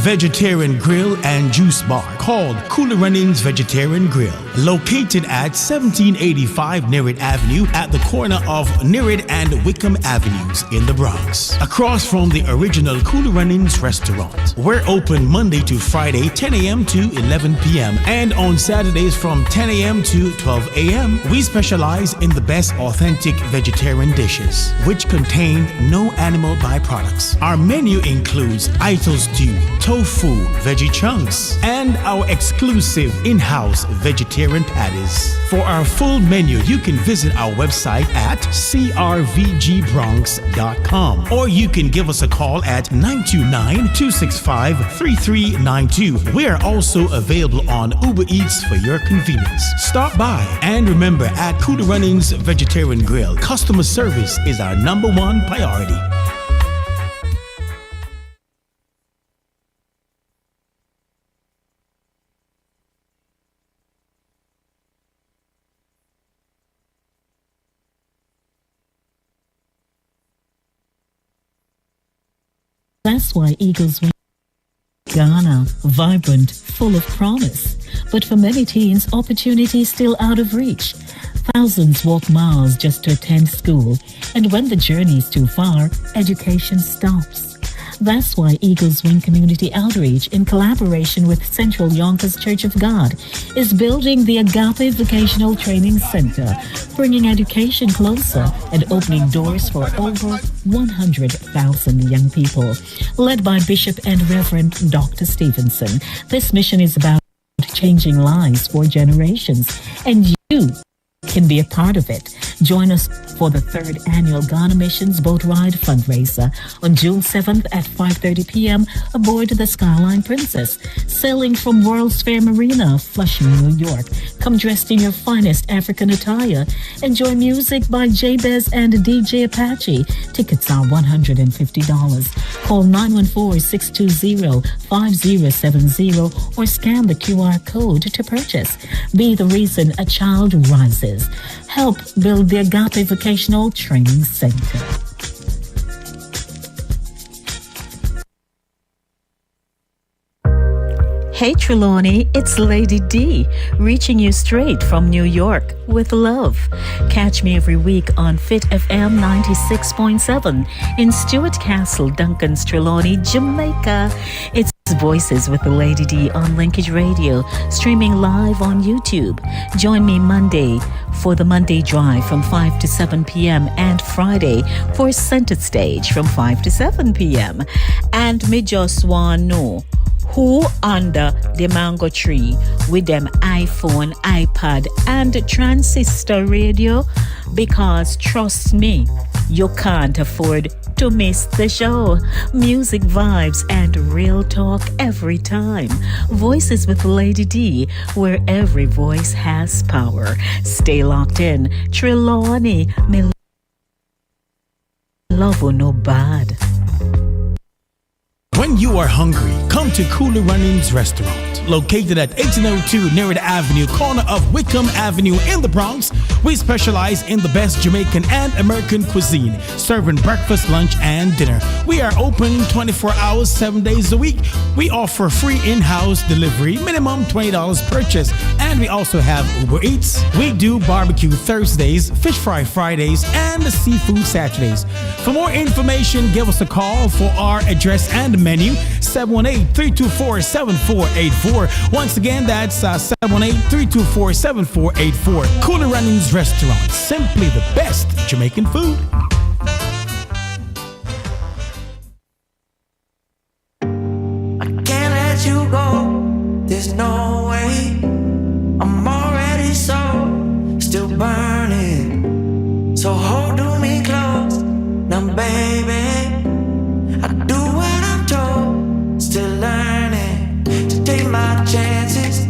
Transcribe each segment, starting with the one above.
vegetarian grill and juice bar called Cooler Runnings Vegetarian Grill, located at 1785 Nerid Avenue at the corner of Nerid and Wickham Avenues in the Bronx, across from the original Cooler Runnings restaurant. We're open Monday to Friday, 10 a.m. to 11 p.m. and on Saturdays from 10 a.m. to 12 a.m. We specialize in the best authentic vegetarian dishes, which contain no animal byproducts. Our menu includes Ito stew, tofu, veggie chunks, and our exclusive in-house vegetarian patties. For our full menu, you can visit our website at crvgbronx.com, or you can give us a call at 929-265-3392. We are also available on Uber Eats for your convenience. Stop by, and remember, at Cooler Runnings Vegetarian Grill, customer service is our #1 priority. That's why Eagles win. Ghana, vibrant, full of promise. But for many teens, opportunity is still out of reach. Thousands walk miles just to attend school, and when the journey is too far, education stops. That's why Eagles Wing Community Outreach, in collaboration with Central Yonkers Church of God, is building the Agape Vocational Training Center, bringing education closer and opening doors for over 100,000 young people. Led by Bishop and Reverend Dr. Stevenson, this mission is about changing lives for generations, and you can be a part of it. Join us for the 3rd annual Ghana Missions Boat Ride fundraiser on June 7th at 5:30 p.m. aboard the Skyline Princess, sailing from World's Fair Marina, Flushing, New York. Come dressed in your finest African attire. Enjoy music by Jabez and DJ Apache. Tickets are $150. Call 914-620-5070 or scan the QR code to purchase. Be the reason a child rises. Help build the Agape Vocational Training Center. Hey Trelawney, it's Lady D, reaching you straight from New York with love. Catch me every week on Fit FM 96.7 in Stuart Castle, Duncan's Trelawney, Jamaica. It's Voices with the Lady D on Linkage Radio, streaming live on YouTube. Join me Monday for the Monday Drive from 5 to 7 p.m. and Friday for Center Stage from 5 to 7 p.m. And me just want know who under the mango tree with them iPhone, iPad, and transistor radio? Because trust me, you can't afford to miss the show. Music, vibes, and real talk every time. Voices with Lady D, where every voice has power. Stay locked in. Trelawney, me love you no bad. When you are hungry, come to Cooler Runnings Restaurant, located at 1802 Nerid Avenue, corner of Wickham Avenue in the Bronx. We specialize in the best Jamaican and American cuisine, serving breakfast, lunch, and dinner. We are open 24 hours, 7 days a week. We offer free in-house delivery, minimum $20 purchase, and we also have Uber Eats. We do barbecue Thursdays, fish fry Fridays, and seafood Saturdays. For more information, give us a call for our address and menu, 718-324-7484. Once again, that's 718-324-7484. Cooler Runnings Restaurant, simply the best Jamaican food. I can't let you go, there's no way. I'm already still burning. So hold me close, now baby. I do what I'm told, still learning to take my chances,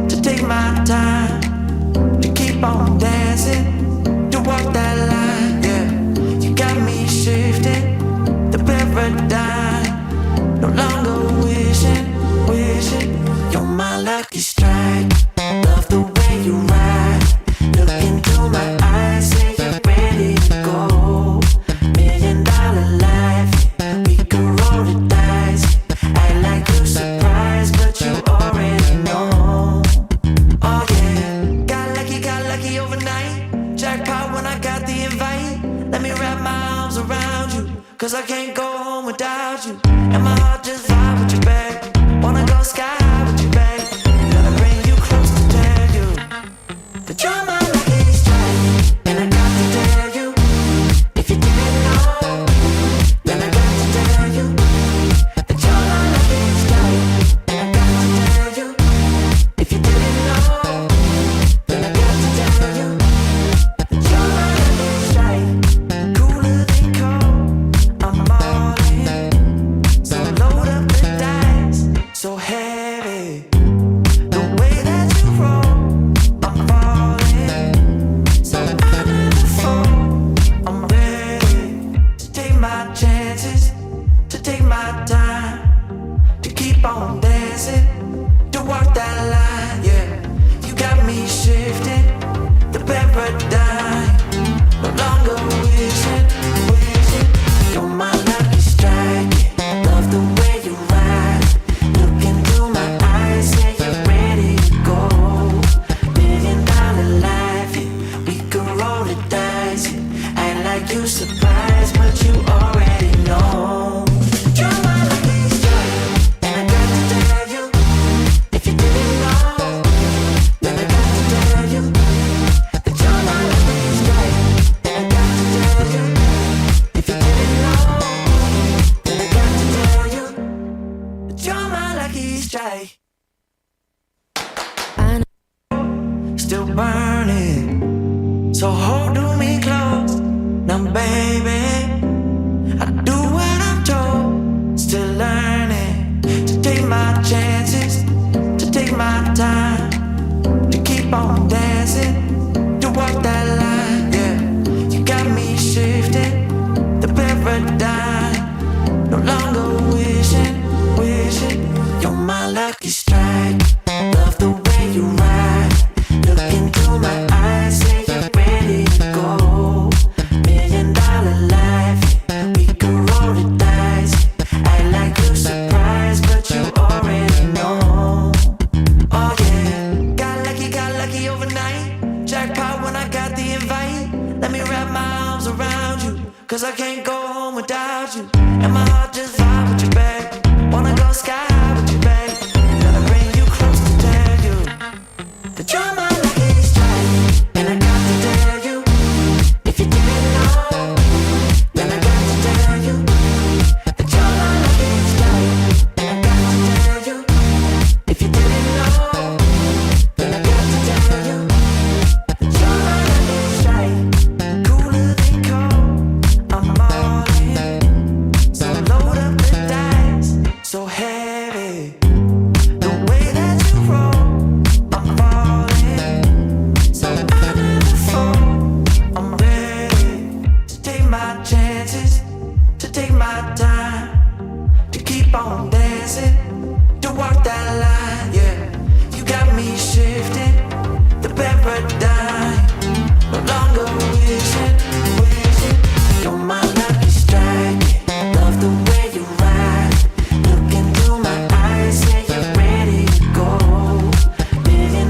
to take my time, to keep on dancing, to walk that line, yeah. You got me shifting the paradigm, no longer wishing, you're my lucky on dancing, to walk that line, yeah. You got me shifting, the paradigm. No longer wishing, wishing. You're my lucky strike. Love the way you ride. Look into my eyes, say you're ready to go. $1 million life, yeah. We could roll the dice, yeah. Act like you surprised, but you already know. You're my lucky strike, and I got to tell you, if you didn't know, then I got to tell you that you're my lucky strike. And I got to tell you, if you didn't know, then I got to tell you that you're my lucky strike. I know, still burning, so hold me close. Now, baby, I do what I'm told. Still learning to take my chances, to take my time, to keep on dancing, to walk that line, yeah. You got me shifting, the paradigm. No longer wishing, wishing. You're my lucky strike. Love the way you ride. Look into my eyes, say you're ready to go. $1 million life, yeah. We can roll the dice. Act like you surprised, but you already know. Oh yeah, got lucky overnight. Jackpot when I got the invite. Let me wrap my arms around you, 'cause I can't go home without you. And my heart just vibe with you, babe. Wanna go sky high with you, babe. Gotta bring you close to tell you that you're my lucky strike. And I got to tell you, if you didn't know, then I got to tell you that you're my lucky strike. And I got to tell you, if you didn't know, then I got to tell you that you're my lucky strike. Cooler than cold, I'm all in. So load up the dice, so heavy. The way that you roll, I'm falling. So I never fall. I'm ready to take my chances, to take my time, to keep on dancing, to walk that line, yeah. You got me shifting, the paradigm. No longer wishing, wishing. You're my lucky strike. Love the way you ride. Look into my eyes, say you're ready to go. $1 million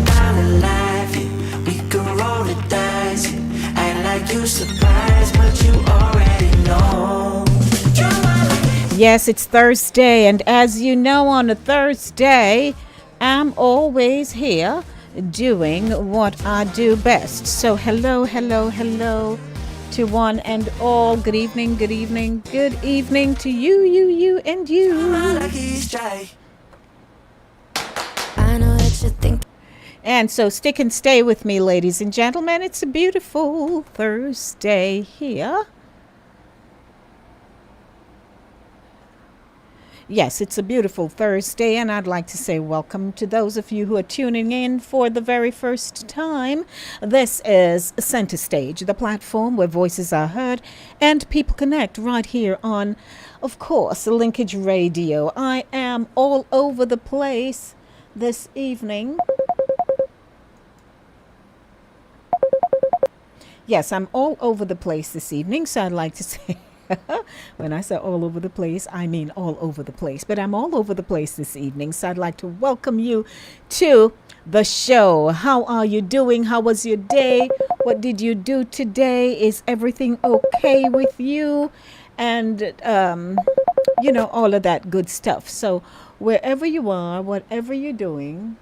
life, yeah. We could roll the dice, yeah. Act like you surprised, but you already know. You're my lucky. Yes, it's Thursday, and as you know, on a Thursday, I'm always here doing what I do best. So hello to one and all. Good evening, good evening, good evening to you, and you. My lucky strike. I know that you think And so stick and stay with me, ladies and gentlemen. It's a beautiful Thursday here. Yes, it's a beautiful Thursday, and I'd like to say welcome to those of you who are tuning in for the very first time. This is Center Stage, the platform where voices are heard and people connect right here on, of course, Linkage Radio. I am all over the place this evening. Yes, I'm all over the place this evening, so I'd like to say, when I say all over the place, I mean all over the place. But I'm all over the place this evening, so I'd like to welcome you to the show. How are you doing? How was your day? What did you do today? Is everything okay with you? And, you know, all of that good stuff. So wherever you are, whatever you're doing,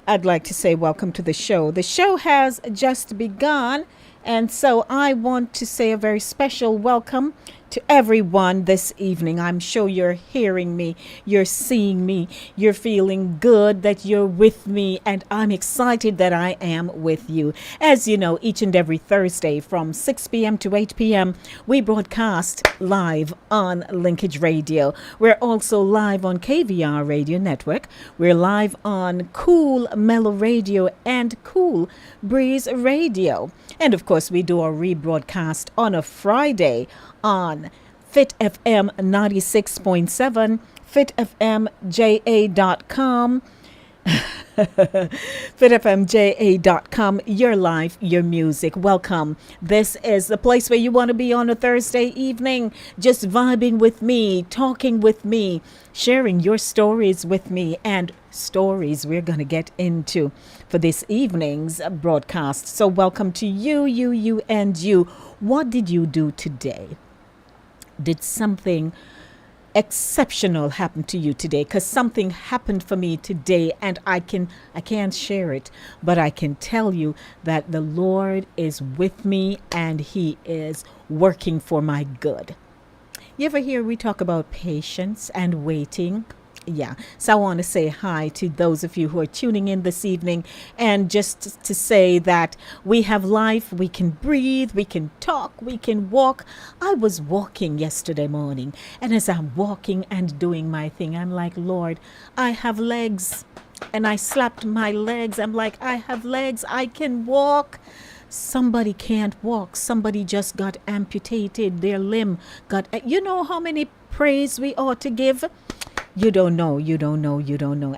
I'd like to say welcome to the show. The show has just begun. And so I want to say a very special welcome to everyone this evening. I'm sure you're hearing me, you're seeing me, you're feeling good that you're with me, and I'm excited that I am with you. As you know, each and every Thursday from 6 p.m. to 8 p.m., we broadcast live on Linkage Radio. We're also live on KVR Radio Network. We're live on Cool Mellow Radio and Cool Breeze Radio. And of course, we do our rebroadcast on a Friday on Fit FM 96.7, fitfmja.com. fitfmja.com, your life, your music. Welcome. This is the place where you want to be on a Thursday evening, just vibing with me, talking with me, sharing your stories with me, and stories we're going to get into for this evening's broadcast. So welcome to you, and you. What did you do today? Did something exceptional happen to you today? Because something happened for me today, and I can't share it, but I can tell you that the Lord is with me and He is working for my good. You ever hear we talk about patience and waiting? Yeah, so I want to say hi to those of you who are tuning in this evening, and just to say that we have life, we can breathe, we can talk, we can walk. I was walking yesterday morning, and as I'm walking and doing my thing, I'm like, Lord, I have legs. And I slapped my legs. I'm like, I have legs, I can walk. Somebody can't walk. Somebody just got amputated. Their limb got, you know how many praise we ought to give? You don't know.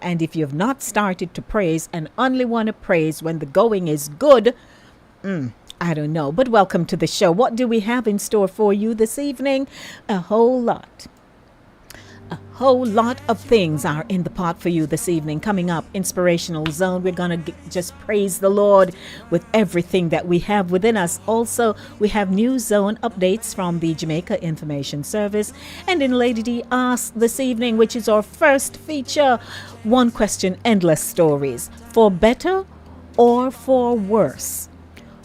And if you've not started to praise and only want to praise when the going is good, I don't know. But welcome to the show. What do we have in store for you this evening? A whole lot. A whole lot of things are in the pot for you this evening. Coming up, Inspirational Zone. We're going to just praise the Lord with everything that we have within us. Also, we have new zone updates from the Jamaica Information Service. And in Lady D Ask this evening, which is our first feature, one question, endless stories. For better or for worse?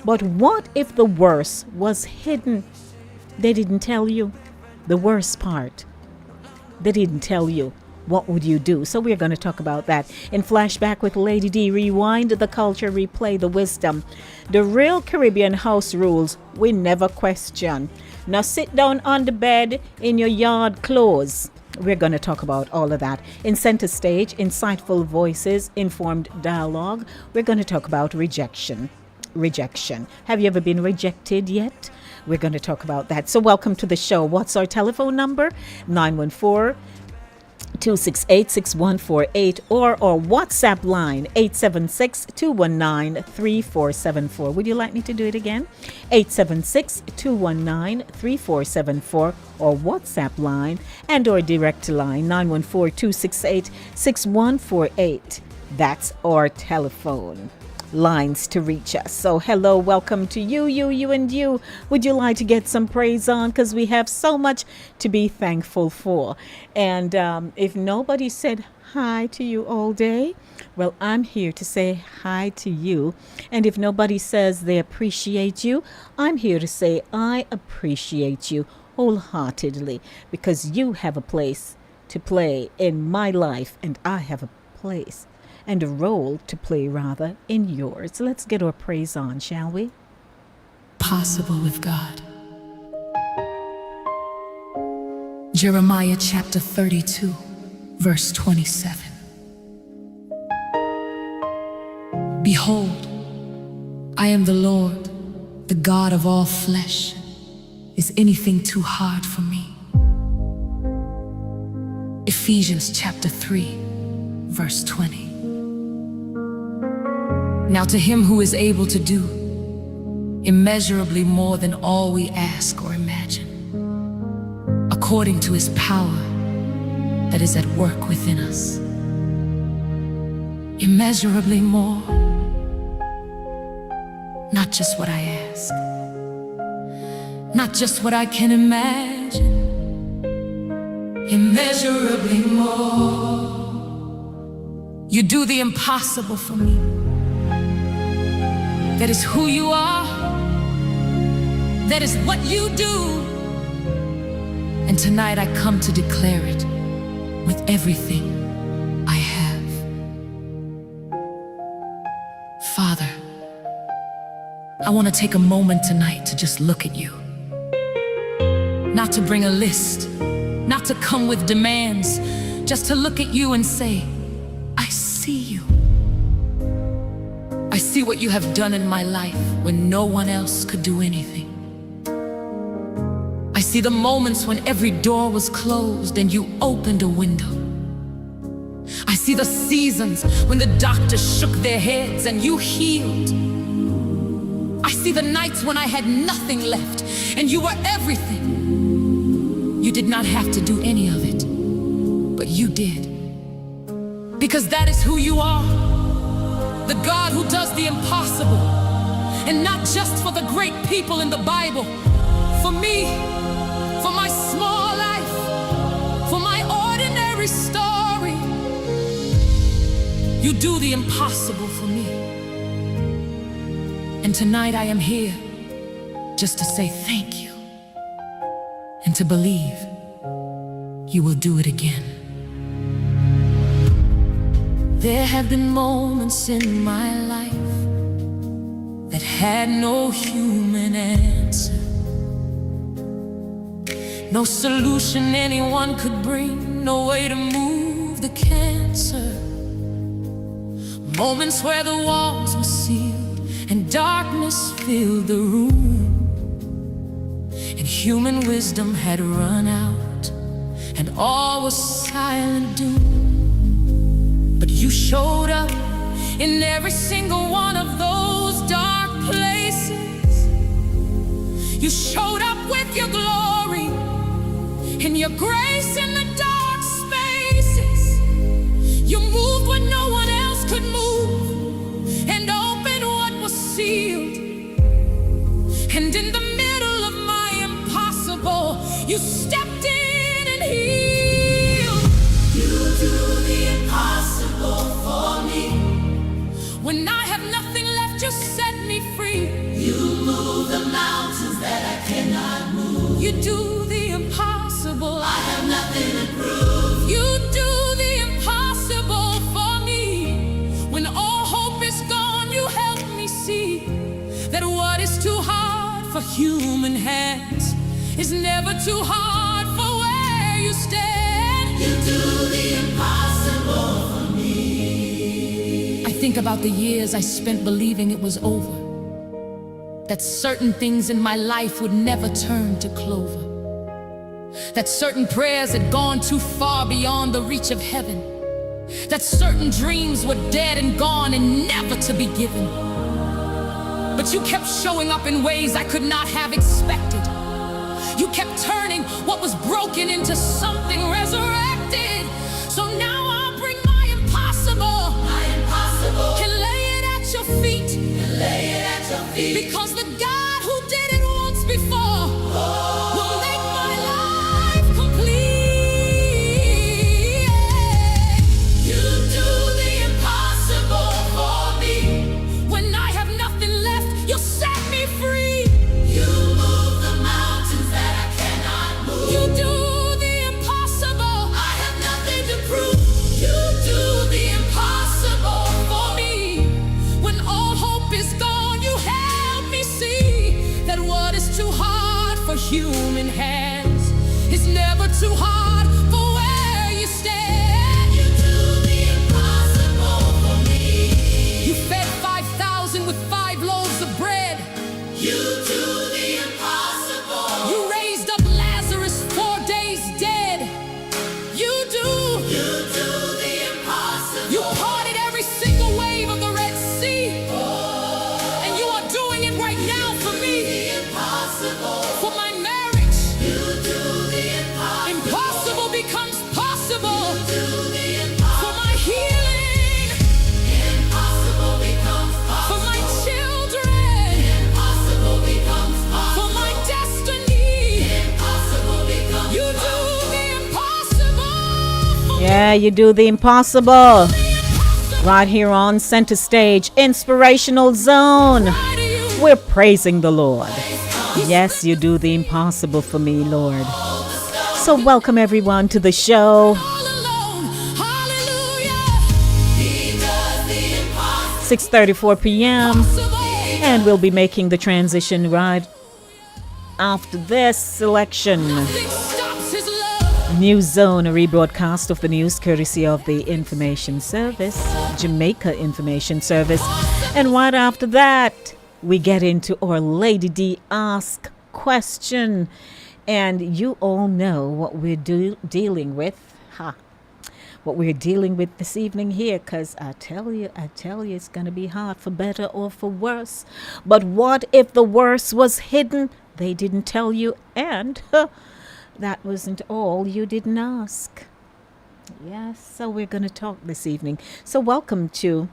But what if the worse was hidden? They didn't tell you the worst part. They didn't tell you. What would you do? So we're going to talk about that in Flashback with Lady D. Rewind the culture, replay the wisdom. The real Caribbean house rules we never question. Now sit down on the bed in your yard clothes. We're going to talk about all of that. In Center Stage, insightful voices, informed dialogue. We're going to talk about rejection. Have you ever been rejected yet? We're going to talk about that. So welcome to the show. What's our telephone number? 914-268-6148 or our WhatsApp line 876-219-3474. Would you like me to do it again? 876-219-3474 or WhatsApp line and or direct line 914-268-6148. That's our telephone lines to reach us. So hello, welcome to you, and you. Would you like to get some praise on? Because we have so much to be thankful for. And if nobody said hi to you all day, well, I'm here to say hi to you. And if nobody says they appreciate you, I'm here to say I appreciate you wholeheartedly, because you have a place to play in my life, and I have a place and a role to play, rather, in yours. Let's get our praise on, shall we? Possible with God. Jeremiah chapter 32, verse 27. Behold, I am the Lord, the God of all flesh. Is anything too hard for me? Ephesians chapter 3, verse 20. Now to Him who is able to do immeasurably more than all we ask or imagine, according to His power that is at work within us. Immeasurably more. Not just what I ask, not just what I can imagine. Immeasurably more. You do the impossible for me. That is who you are. That is what you do. And tonight I come to declare it with everything I have. Father, I want to take a moment tonight to just look at you. Not to bring a list, not to come with demands, just to look at you and say, I see you. I see what you have done in my life when no one else could do anything. I see the moments when every door was closed and you opened a window. I see the seasons when the doctors shook their heads and you healed. I see the nights when I had nothing left and you were everything. You did not have to do any of it, but you did. Because that is who you are, the God who does the impossible. And not just for the great people in the Bible, for me, for my small life, for my ordinary story. You do the impossible for me. And tonight I am here just to say thank you and to believe you will do it again. There have been moments in my life that had no human answer, no solution anyone could bring, no way to move the cancer. Moments where the walls were sealed and darkness filled the room, and human wisdom had run out and all was silent doom. But you showed up in every single one of those dark places. You showed up with your glory and your grace in the dark spaces. You moved when no one else could move and opened what was sealed. And in the middle of my impossible, you stepped in and healed. You do the impossible for me. When I have nothing left, you set me free. You move the mountains that I cannot move. You do the impossible. I have nothing to prove. You do the impossible for me. When all hope is gone, you help me see that what is too hard for human hands is never too hard for where you stand. You do the impossible for me. I think about the years I spent believing it was over, that certain things in my life would never turn to clover, that certain prayers had gone too far beyond the reach of heaven, that certain dreams were dead and gone and never to be given. But you kept showing up in ways I could not have expected. You kept turning what was broken into something resurrected. So now I'll bring my impossible, and lay it at your feet, because the God who did it once before will make my life complete. You do the impossible for me. When I have nothing left, you'll set me free. You move the mountains that I cannot move. You do the impossible. I have nothing to prove. You do the impossible for me. When all hope is gone, you help me see that what is too hard for human hands is never too hard for where you stand. You do the impossible for me. You fed 5,000 with 5 loaves of bread. You do the impossible. You raised up Lazarus 4 days dead. You do the impossible. You parted every single wave of the Red Sea. And you are doing it right now for me. For my marriage. You do the impossible. Impossible becomes possible. You do the impossible. For my healing. Impossible becomes possible. For my children. Impossible becomes possible. For my destiny. Impossible becomes you do the impossible. Yeah, you do the impossible. Right here on Center Stage, Inspirational Zone. We're praising the Lord. Yes, you do the impossible for me, Lord. So welcome everyone to the show. 6:34 p.m. And we'll be making the transition right after this selection. News Zone, a rebroadcast of the news courtesy of the Information Service, Jamaica Information Service. And right after that, we get into Our Lady D Ask Question. And you all know what we're dealing with. What we're dealing with this evening here, because I tell you, it's going to be hard, for better or for worse. But what if the worst was hidden? They didn't tell you, and that wasn't all. You didn't ask. Yes, so we're going to talk this evening. So welcome to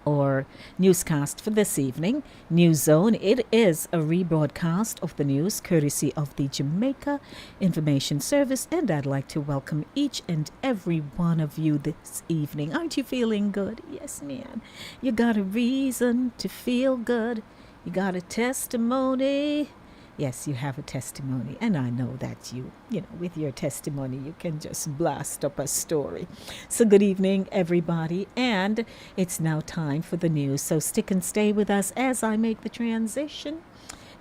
our newscast for this evening, News Zone. It is a rebroadcast of the news courtesy of the Jamaica Information Service, and I'd like to welcome each and every one of you this evening. Aren't you feeling good? Yes, man. You got a reason to feel good. You got a testimony. Yes, you have a testimony, and I know that you know, with your testimony, you can just blast up a story. So good evening, everybody, and it's now time for the news. So stick and stay with us as I make the transition,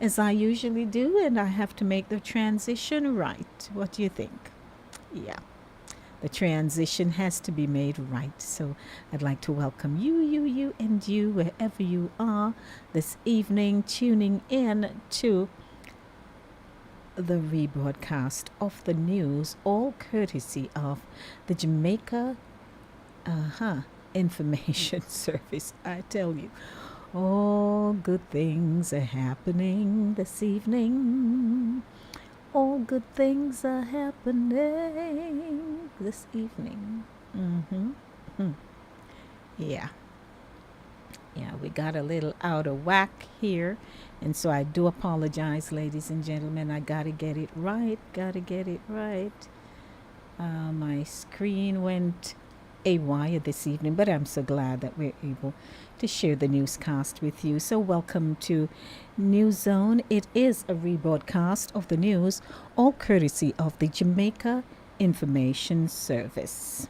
as I usually do, and I have to make the transition right. What do you think? Yeah, the transition has to be made right. So I'd like to welcome you, and you, wherever you are this evening, tuning in to the rebroadcast of the news, all courtesy of the Jamaica Information Service. I tell you, all good things are happening this evening. All good things are happening this evening. Yeah, we got a little out of whack here. And so I do apologize, ladies and gentlemen. I got to get it right. My screen went awry this evening, but I'm so glad that we're able to share the newscast with you. So welcome to News Zone. It is a rebroadcast of the news, all courtesy of the Jamaica Information Service.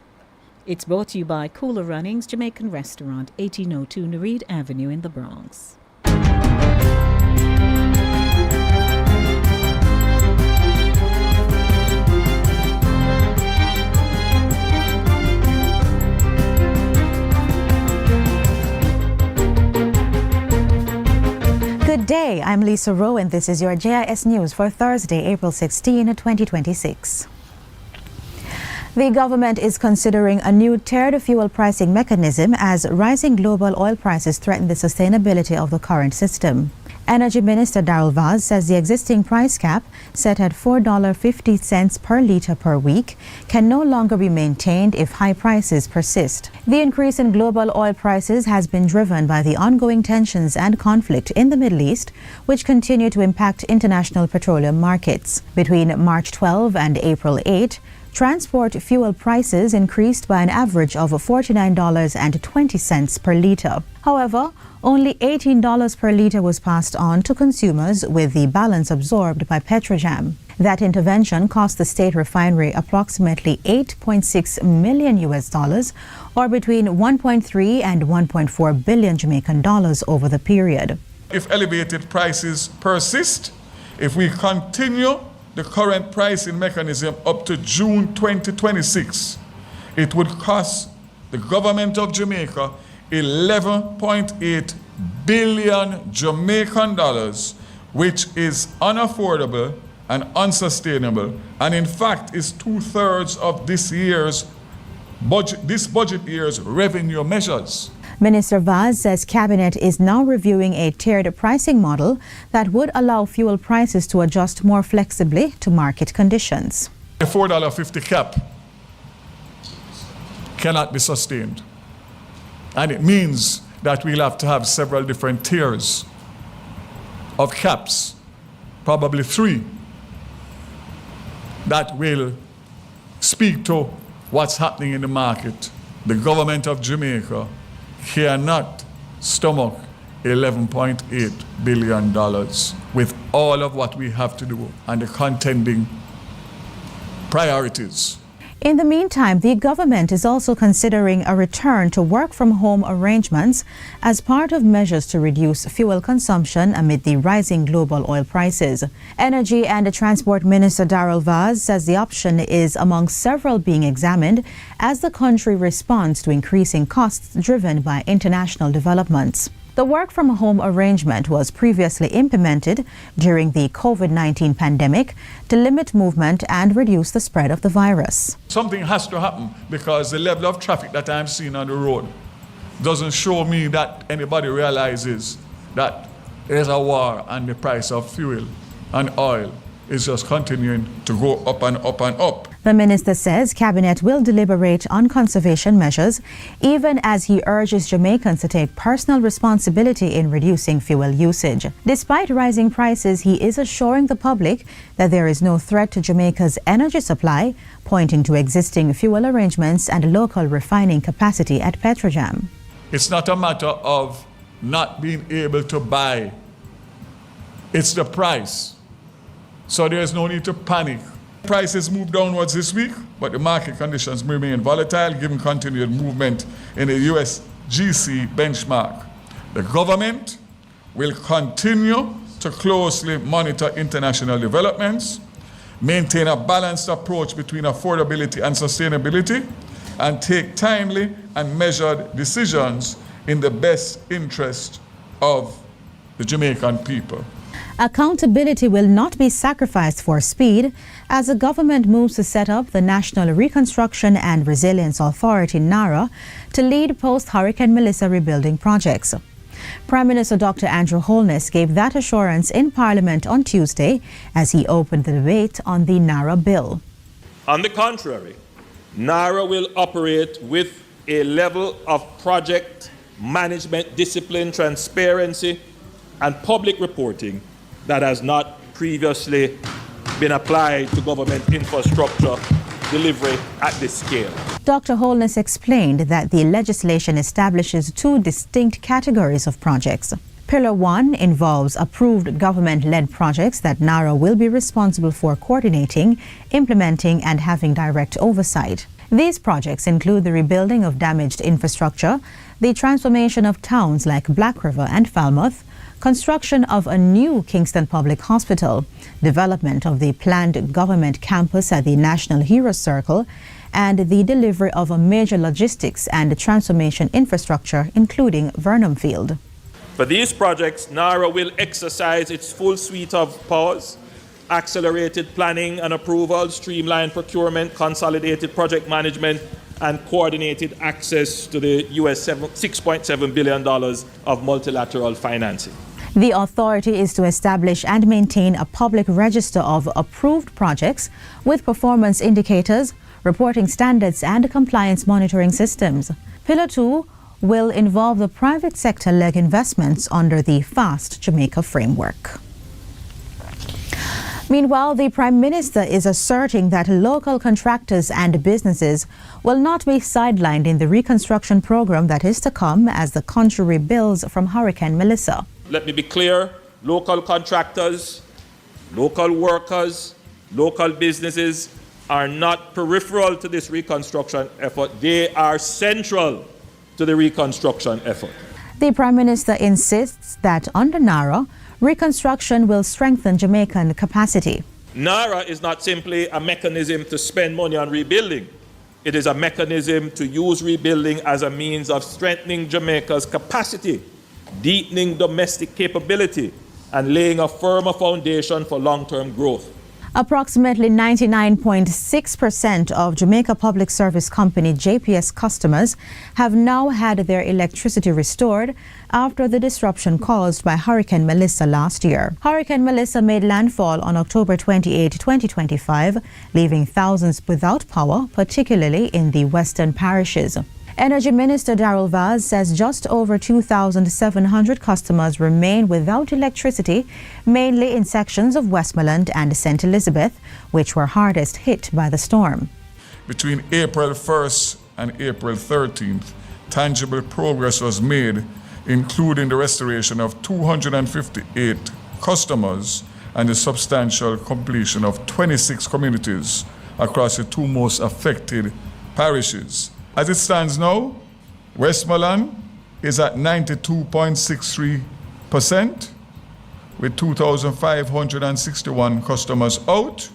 It's brought to you by Cooler Runnings Jamaican Restaurant, 1802 Nereid Avenue in the Bronx. Good day, I'm Lisa Rowe, and this is your JIS News for Thursday, April 16, 2026. The government is considering a new tiered fuel pricing mechanism as rising global oil prices threaten the sustainability of the current system. Energy Minister Darrell Vaz says the existing price cap, set at $4.50 per litre per week, can no longer be maintained if high prices persist. The increase in global oil prices has been driven by the ongoing tensions and conflict in the Middle East, which continue to impact international petroleum markets. Between March 12 and April 8, transport fuel prices increased by an average of $49.20 per litre. However, only $18 per litre was passed on to consumers, with the balance absorbed by Petrojam. That intervention cost the state refinery approximately $8.6 million, or between 1.3 and 1.4 billion Jamaican dollars over the period. If elevated prices persist, if we continue the current pricing mechanism up to June 2026, it would cost the government of Jamaica 11.8 billion Jamaican dollars, which is unaffordable and unsustainable, and in fact is 2/3 of this budget year's revenue measures. Minister Vaz says Cabinet is now reviewing a tiered pricing model that would allow fuel prices to adjust more flexibly to market conditions. A $4.50 cap cannot be sustained. And it means that we'll have to have several different tiers of caps, probably 3, that will speak to what's happening in the market. The government of Jamaica cannot stomach $11.8 billion with all of what we have to do and the contending priorities. In the meantime, the government is also considering a return to work-from-home arrangements as part of measures to reduce fuel consumption amid the rising global oil prices. Energy and Transport Minister Darrell Vaz says the option is among several being examined as the country responds to increasing costs driven by international developments. The work-from-home arrangement was previously implemented during the COVID-19 pandemic to limit movement and reduce the spread of the virus. Something has to happen because the level of traffic that I'm seeing on the road doesn't show me that anybody realizes that there's a war and the price of fuel and oil is just continuing to go up and up and up. The minister says Cabinet will deliberate on conservation measures, even as he urges Jamaicans to take personal responsibility in reducing fuel usage. Despite rising prices, he is assuring the public that there is no threat to Jamaica's energy supply, pointing to existing fuel arrangements and local refining capacity at Petrojam. It's not a matter of not being able to buy. It's the price. So there's no need to panic. Prices moved downwards this week, but the market conditions remain volatile given continued movement in the US GC benchmark. The government will continue to closely monitor international developments, maintain a balanced approach between affordability and sustainability, and take timely and measured decisions in the best interest of the Jamaican people. Accountability will not be sacrificed for speed as the government moves to set up the National Reconstruction and Resilience Authority, NARA, to lead post-Hurricane Melissa rebuilding projects. Prime Minister Dr. Andrew Holness gave that assurance in Parliament on Tuesday as he opened the debate on the NARA bill. On the contrary, NARA will operate with a level of project management discipline, transparency, and public reporting that has not previously been applied to government infrastructure delivery at this scale. Dr. Holness explained that the legislation establishes two distinct categories of projects. Pillar 1 involves approved government-led projects that NARA will be responsible for coordinating, implementing, and having direct oversight. These projects include the rebuilding of damaged infrastructure, the transformation of towns like Black River and Falmouth, construction of a new Kingston Public Hospital, development of the planned government campus at the National Heroes Circle, and the delivery of a major logistics and transformation infrastructure, including Vernon Field. For these projects, NARA will exercise its full suite of powers: accelerated planning and approval, streamlined procurement, consolidated project management, and coordinated access to the US $6.7 billion of multilateral financing. The authority is to establish and maintain a public register of approved projects with performance indicators, reporting standards, and compliance monitoring systems. Pillar 2 will involve the private sector-led investments under the FAST Jamaica framework. Meanwhile, the Prime Minister is asserting that local contractors and businesses will not be sidelined in the reconstruction program that is to come as the country rebuilds from Hurricane Melissa. Let me be clear, local contractors, local workers, local businesses are not peripheral to this reconstruction effort. They are central to the reconstruction effort. The Prime Minister insists that under NARA, reconstruction will strengthen Jamaican capacity. NARA is not simply a mechanism to spend money on rebuilding. It is a mechanism to use rebuilding as a means of strengthening Jamaica's capacity, deepening domestic capability, and laying a firmer foundation for long-term growth. Approximately 99.6% of Jamaica Public Service Company JPS customers have now had their electricity restored after the disruption caused by Hurricane Melissa last year. Hurricane Melissa made landfall on October 28, 2025, leaving thousands without power, particularly in the western parishes. Energy Minister Darrell Vaz says just over 2,700 customers remain without electricity, mainly in sections of Westmoreland and St. Elizabeth, which were hardest hit by the storm. Between April 1st and April 13th, tangible progress was made, including the restoration of 258 customers and the substantial completion of 26 communities across the two most affected parishes. As it stands now, Westmoreland is at 92.63% with 2,561 customers out.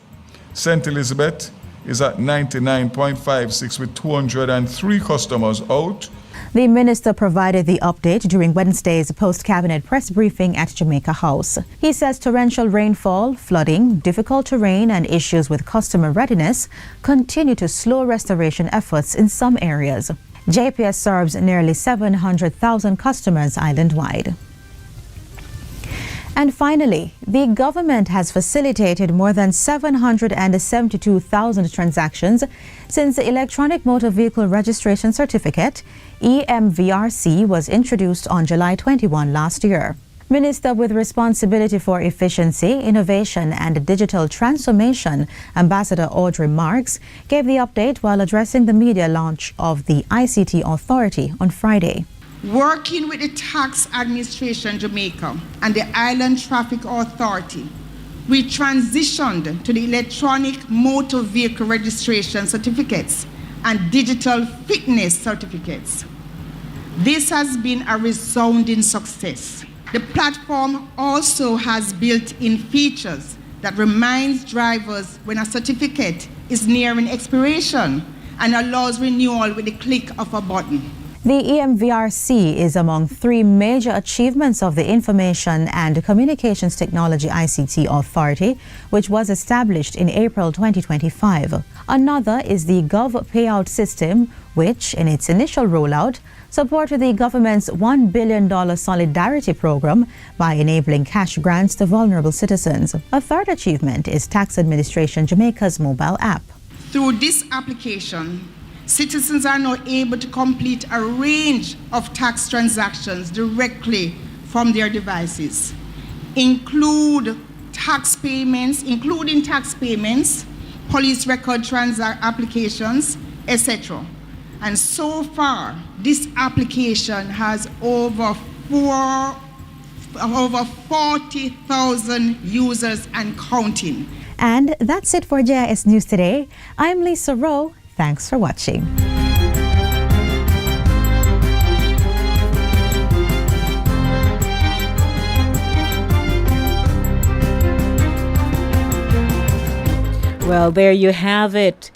St. Elizabeth is at 99.56 with 203 customers out. The minister provided the update during Wednesday's post-cabinet press briefing at Jamaica House. He says torrential rainfall, flooding, difficult terrain and issues with customer readiness continue to slow restoration efforts in some areas. JPS serves nearly 700,000 customers island-wide. And finally, the government has facilitated more than 772,000 transactions since the Electronic Motor Vehicle Registration Certificate, EMVRC, was introduced on July 21 last year. Minister with responsibility for efficiency, innovation and digital transformation, Ambassador Audrey Marks, gave the update while addressing the media launch of the ICT Authority on Friday. Working with the Tax Administration Jamaica and the Island Traffic Authority, we transitioned to the Electronic Motor Vehicle Registration Certificates and Digital Fitness Certificates. This has been a resounding success. The platform also has built-in features that reminds drivers when a certificate is nearing expiration and allows renewal with the click of a button. The EMVRC is among three major achievements of the Information and Communications Technology ICT Authority, which was established in April 2025. Another is the Gov Payout System, which, in its initial rollout, supported the government's $1 billion Solidarity Program by enabling cash grants to vulnerable citizens. A third achievement is Tax Administration Jamaica's mobile app. Through this application, citizens are now able to complete a range of tax transactions directly from their devices, including tax payments, police record applications, etc. And so far, this application has over 40,000 users and counting. And that's it for JIS News Today. I'm Lisa Rowe. Thanks for watching. Well, there you have it.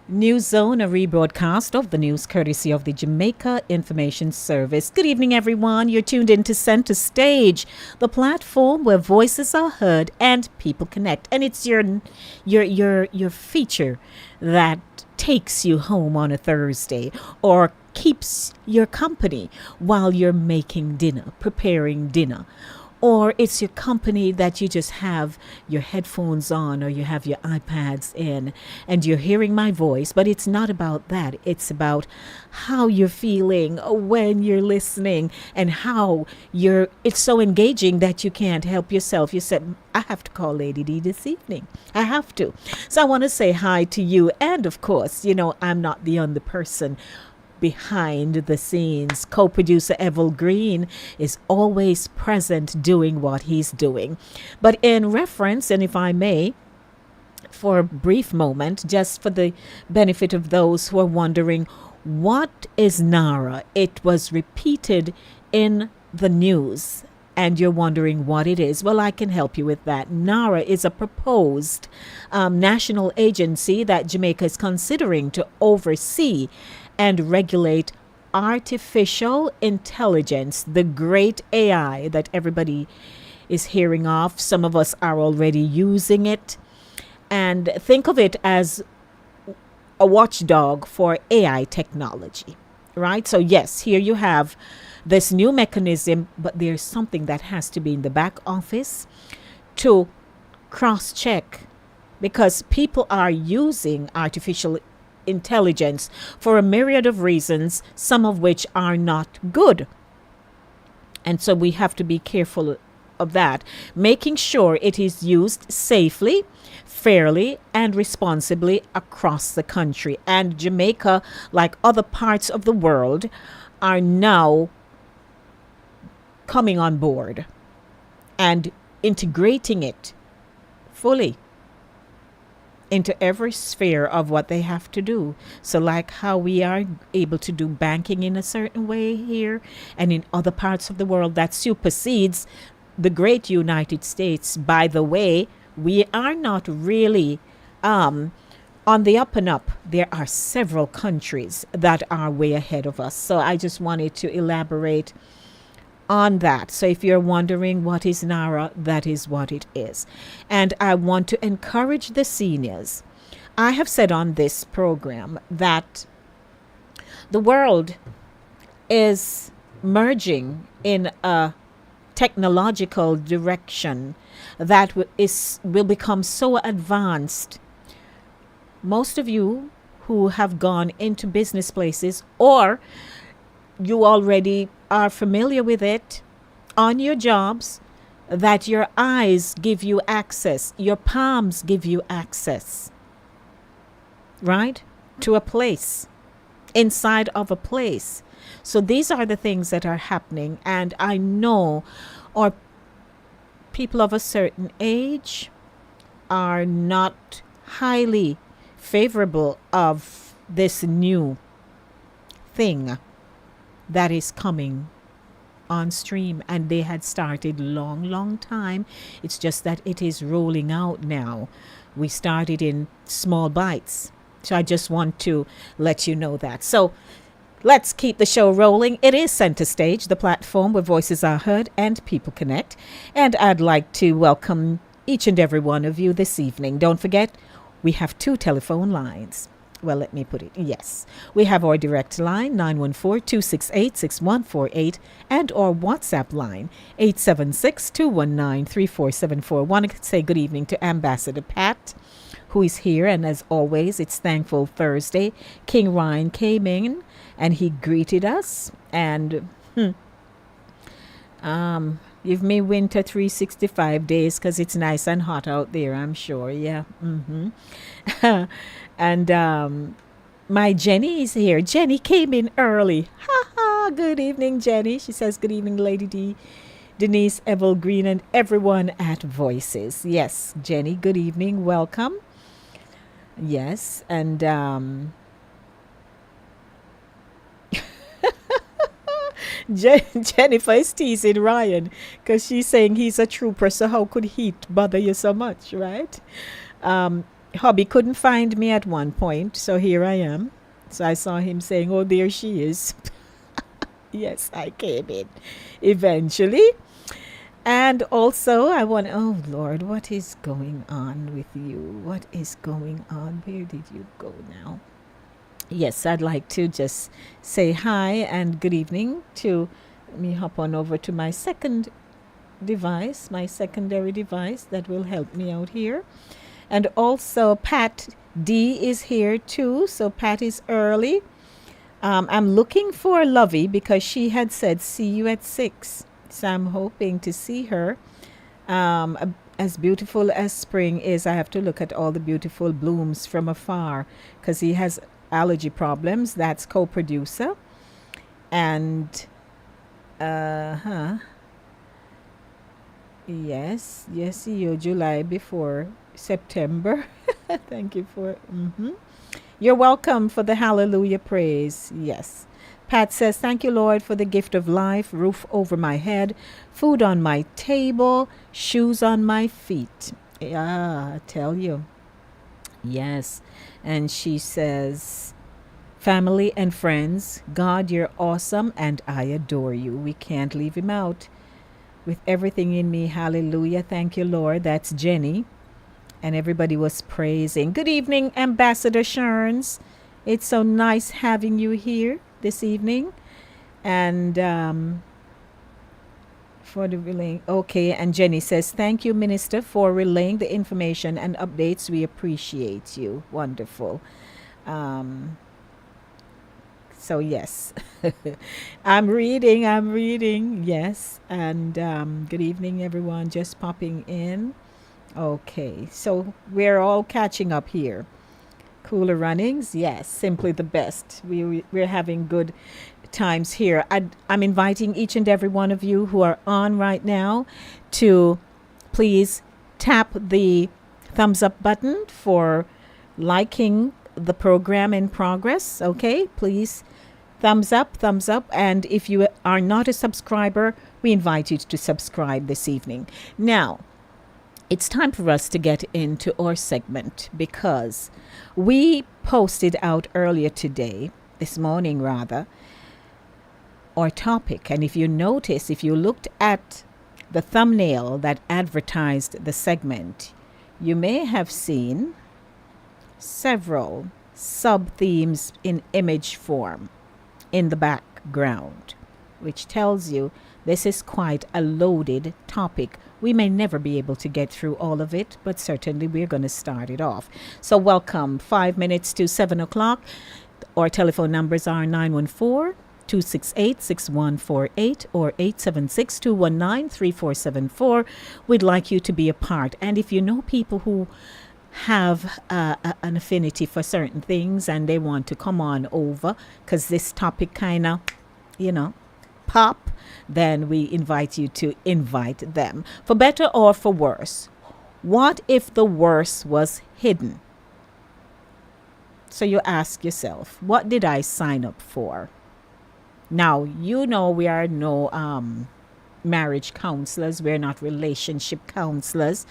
News Zone, a rebroadcast of the news courtesy of the Jamaica Information Service. Good evening, everyone. You're tuned in to Center Stage, the platform where voices are heard and people connect. And it's your feature that takes you home on a Thursday or keeps your company while you're making dinner, preparing dinner. Or it's your company that you just have your headphones on or you have your iPads in and you're hearing my voice, but it's not about that. It's about how you're feeling when you're listening and how it's so engaging that you can't help yourself. You said, I have to call Lady D this evening. I have to. So I want to say hi to you. And of course, I'm not the only person behind the scenes. Co-producer Evil Green is always present doing what he's doing. But in reference, and if I may, for a brief moment, just for the benefit of those who are wondering, what is NARA? It was repeated in the news and you're wondering what it is. Well, I can help you with that. NARA is a proposed national agency that Jamaica is considering to oversee and regulate artificial intelligence, the great AI that everybody is hearing of. Some of us are already using it. And think of it as a watchdog for AI technology, right? So yes, here you have this new mechanism, but there's something that has to be in the back office to cross-check, because people are using artificial intelligence for a myriad of reasons, some of which are not good. And so we have to be careful of that, making sure it is used safely, fairly, and responsibly across the country. And Jamaica, like other parts of the world, are now coming on board and integrating it fully into every sphere of what they have to do. So like how we are able to do banking in a certain way here and in other parts of the world, that supersedes the great United States. By the way, we are not really on the up and up, there are several countries that are way ahead of us. So I just wanted to elaborate on that. So if you're wondering what is NARA, that is what it is. And I want to encourage the seniors. I have said on this program that the world is merging in a technological direction that will become so advanced. Most of you who have gone into business places, or you already are familiar with it on your jobs, that your eyes give you access, your palms give you access, right, to a place, inside of a place. So these are the things that are happening, and I know our people of a certain age are not highly favorable of this new thing that is coming on stream, and they had started long time. It's just that it is rolling out now. We started in small bites, so I just want to let you know that. So let's keep the show rolling. It is Center Stage, the platform where voices are heard and people connect, and I'd like to welcome each and every one of you this evening. Don't forget, we have 2 telephone lines. Well, let me put it. Yes, we have our direct line, 914-268-6148, and our WhatsApp line, 876-219-3474. Want to say good evening to Ambassador Pat, who is here, and as always, it's Thankful Thursday. King Ryan came in, and he greeted us, and give me winter 365 days, because it's nice and hot out there, I'm sure. Yeah. And my Jenny is here. Jenny came in early. Ha ha. Good evening, Jenny. She says, good evening, Lady D, Denise, Evel Green, and everyone at Voices. Yes, Jenny, good evening. Welcome. Yes, and Jennifer is teasing Ryan because she's saying he's a trooper, so how could heat bother you so much, right? Hubby couldn't find me at one point, so here I am. So I saw him saying, oh, there she is. Yes, I came in eventually. And also I want, oh Lord, what is going on with you? What is going on? Where did you go now? Yes, I'd like to just say hi and good evening to, let me hop on over to my second device, my secondary device that will help me out here. And also Pat D is here too. So Pat is early. I'm looking for Lovey because she had said, see you at 6. So I'm hoping to see her. As beautiful as spring is, I have to look at all the beautiful blooms from afar because he has allergy problems. That's co-producer. And, yes, you July before September. Thank you for, You're welcome for the hallelujah praise. Yes. Pat says, thank you, Lord, for the gift of life, roof over my head, food on my table, shoes on my feet. Yeah, I tell you. Yes. And she says, family and friends, God, you're awesome and I adore you. We can't leave him out. With everything in me, hallelujah. Thank you, Lord. That's Jenny. And everybody was praising. Good evening, Ambassador Sharns. It's so nice having you here this evening. And for the relaying. Okay, and Jenny says, thank you, Minister, for relaying the information and updates. We appreciate you. Wonderful. So, yes. I'm reading. Yes. And good evening, everyone. Just popping in. Okay, so we're all catching up here. Cooler runnings, yes, simply the best. We're having good times here. I'm inviting each and every one of you who are on right now to please tap the thumbs up button for liking the program in progress. Okay, please thumbs up. And if you are not a subscriber, we invite you to subscribe this evening. Now, it's time for us to get into our segment because we posted out earlier today, this morning rather, our topic. And if you notice, if you looked at the thumbnail that advertised the segment, you may have seen several sub-themes in image form in the background, which tells you this is quite a loaded topic. We may never be able to get through all of it, but certainly we're going to start it off. So welcome. 5 minutes to 7 o'clock. Our telephone numbers are 914-268-6148 or 876-219-3474. We'd like you to be a part. And if you know people who have an affinity for certain things and they want to come on over because this topic kind of, pop, then we invite you to invite them. For better or for worse, what if the worst was hidden? So you ask yourself, what did I sign up for? Now, we are no marriage counselors. We're not relationship counselors.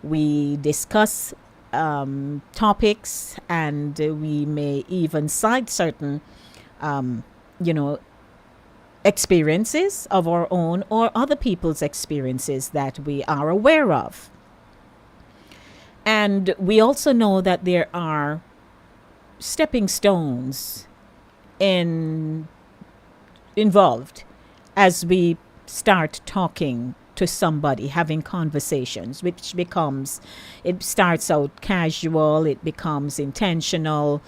We discuss topics, and we may even cite certain, experiences of our own or other people's experiences that we are aware of. And we also know that there are stepping stones involved as we start talking to somebody, having conversations, which it starts out casual, it becomes intentional,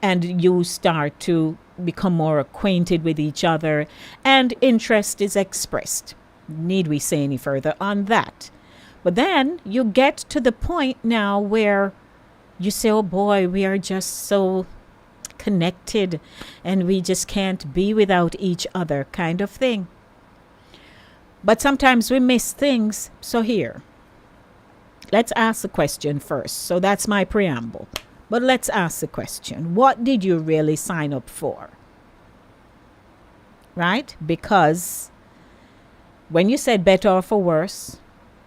and you start to become more acquainted with each other, and interest is expressed. Need we say any further on that? But then you get to the point now where you say, oh boy, we are just so connected and we just can't be without each other, kind of thing. But sometimes we miss things. So here, let's ask the question first. So that's my preamble. But let's ask the question. What did you really sign up for? Right? Because when you said better or for worse,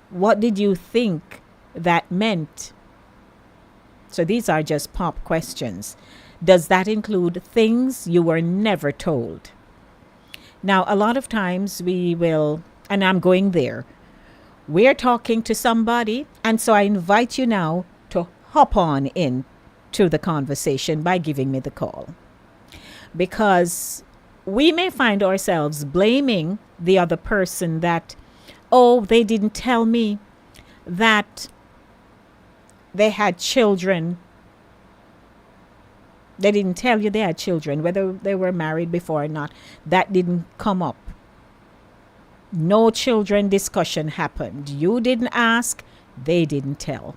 what did you think that meant? So these are just pop questions. Does that include things you were never told? Now, a lot of times we will, and I'm going there, we're talking to somebody, and so I invite you now to hop on in to the conversation by giving me the call. Because we may find ourselves blaming the other person that, oh, they didn't tell me that they had children. They didn't tell you they had children, whether they were married before or not. That didn't come up. No children discussion happened. You didn't ask, they didn't tell.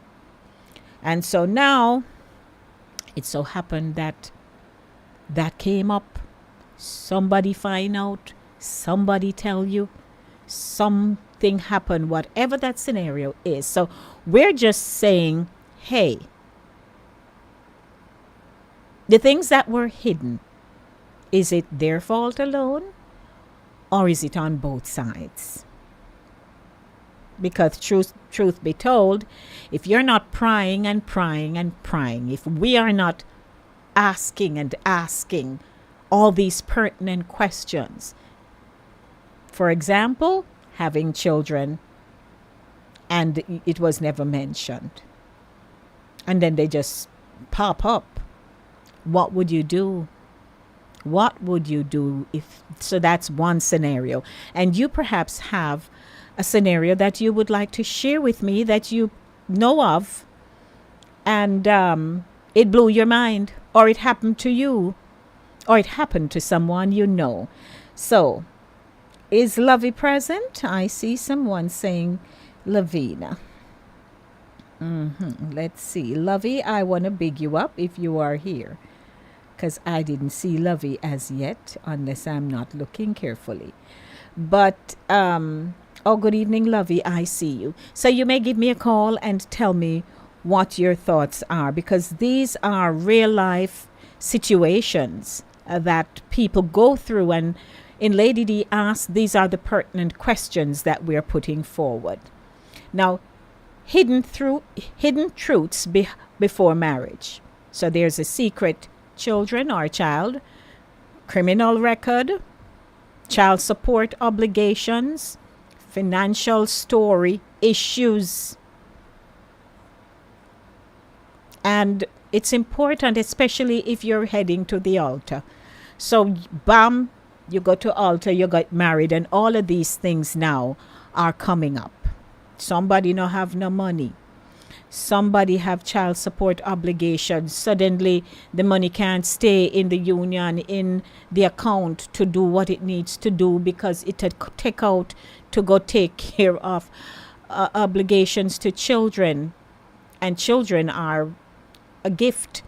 And so now, it so happened that came up. Somebody find out, somebody tell you, something happened, whatever that scenario is. So we're just saying, hey, the things that were hidden, is it their fault alone? Or is it on both sides? Because truth be told, if you're not prying and prying and prying, if we are not asking and asking all these pertinent questions, for example, having children, and it was never mentioned, and then they just pop up, what would you do? What would you do if, so that's one scenario. And you perhaps have a scenario that you would like to share with me that you know of, and it blew your mind, or it happened to you, or it happened to someone you know. So, is Lovey present? I see someone saying Lavina. Let's see. Lovey, I want to big you up if you are here, because I didn't see Lovey as yet, unless I'm not looking carefully. But, good evening, Lovey. I see you. So you may give me a call and tell me what your thoughts are, because these are real life situations that people go through, and in Lady D asks, these are the pertinent questions that we're putting forward. Now, hidden truths before marriage. So there's a secret children or child, criminal record, child support obligations, financial story issues. And it's important, especially if you're heading to the altar. So, bam, you go to altar, you got married, and all of these things now are coming up. Somebody no have no money. Somebody have child support obligations. Suddenly, the money can't stay in the union, in the account to do what it needs to do because it had take out to go take care of obligations to children. And children are a gift.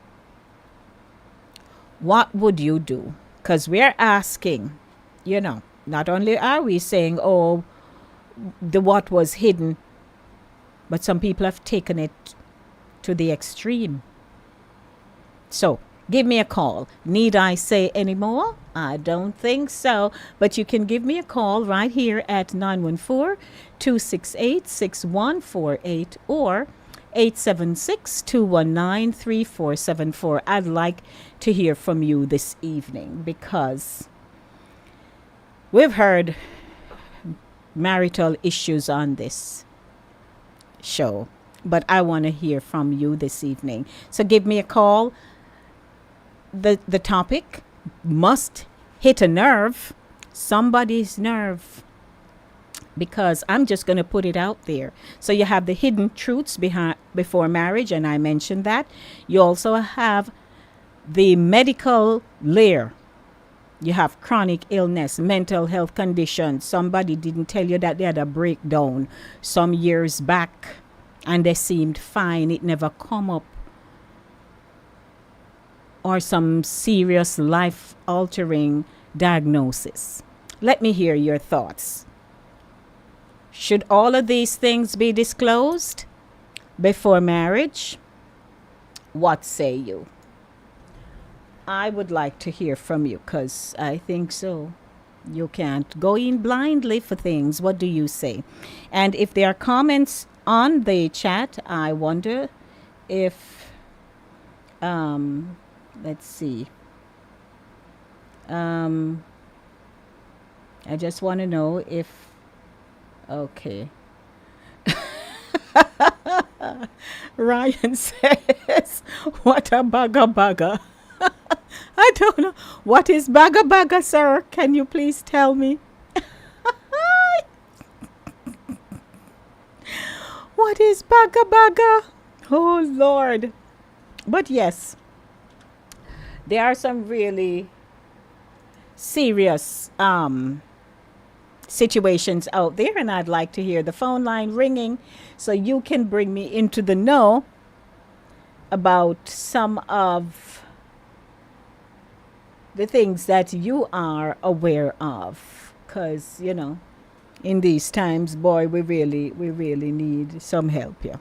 What would you do? Because we're asking, not only are we saying, oh, the what was hidden, but some people have taken it to the extreme. So give me a call. Need I say any more? I don't think so. But you can give me a call right here at 914-268-6148 or 876-219-3474. I'd like to hear from you this evening because we've heard marital issues on this show, but I want to hear from you this evening. So give me a call. The topic must hit a nerve, somebody's nerve, because I'm just going to put it out there. So you have the hidden truths before marriage, and I mentioned that. You also have the medical layer. You have chronic illness, mental health conditions. Somebody didn't tell you that they had a breakdown some years back and they seemed fine. It never come up. Or some serious life-altering diagnosis. Let me hear your thoughts. Should all of these things be disclosed before marriage? What say you? I would like to hear from you because I think so. You can't go in blindly for things. What do you say? And if there are comments on the chat, I wonder if, let's see. I just want to know if, okay. Ryan says, what a bagger. I don't know. What is bagger, sir? Can you please tell me? What is bagger? Oh, Lord. But yes, there are some really serious situations out there, and I'd like to hear the phone line ringing so you can bring me into the know about some of the things that you are aware of, because in these times, boy, we really need some help here.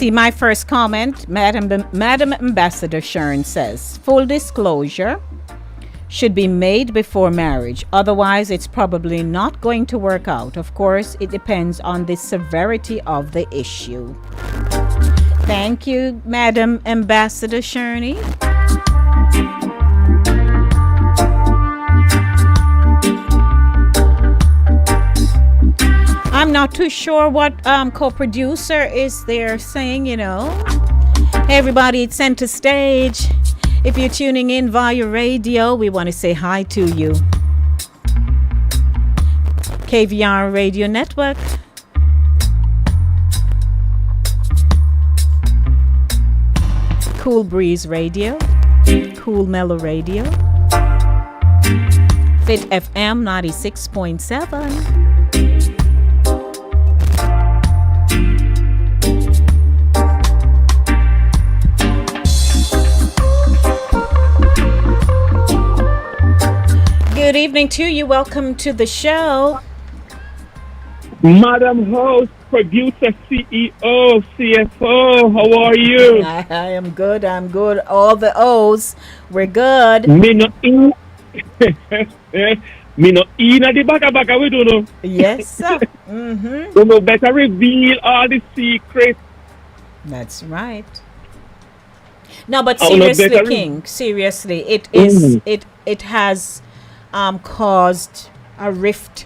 See, my first comment, Madam Ambassador Shern says, full disclosure should be made before marriage. Otherwise, it's probably not going to work out. Of course, it depends on the severity of the issue. Thank you, Madam Ambassador Sherney. I'm not too sure what co-producer is there saying, you know. Hey everybody, it's Center Stage. If you're tuning in via radio, we want to say hi to you. KVR Radio Network. Cool Breeze Radio. Cool Mellow Radio. Fit FM 96.7. Good evening to you. Welcome to the show. Madam Host, Producer, CEO, CFO, how are you? I am good. I'm good. All the O's, we're good. Me no in. Me no in at the back we don't know. Yes, sir. Mm-hmm. We no better reveal all the secrets. That's right. No, but seriously, King, seriously, it is. It has caused a rift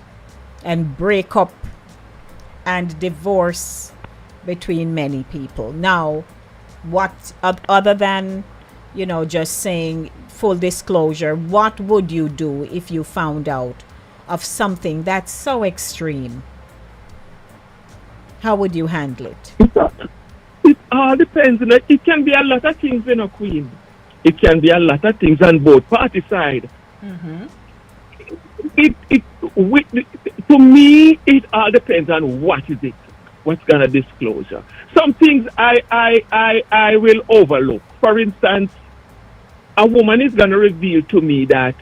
and breakup and divorce between many people. Now, what other than, you know, just saying full disclosure, what would you do if you found out of something that's so extreme? How would you handle it? It all depends. It can be a lot of things, you know, Queen. It can be a lot of things on both party side. Mm-hmm. To me, it all depends on what is it, what's gonna disclosure. Some things I will overlook. For instance, a woman is gonna reveal to me that,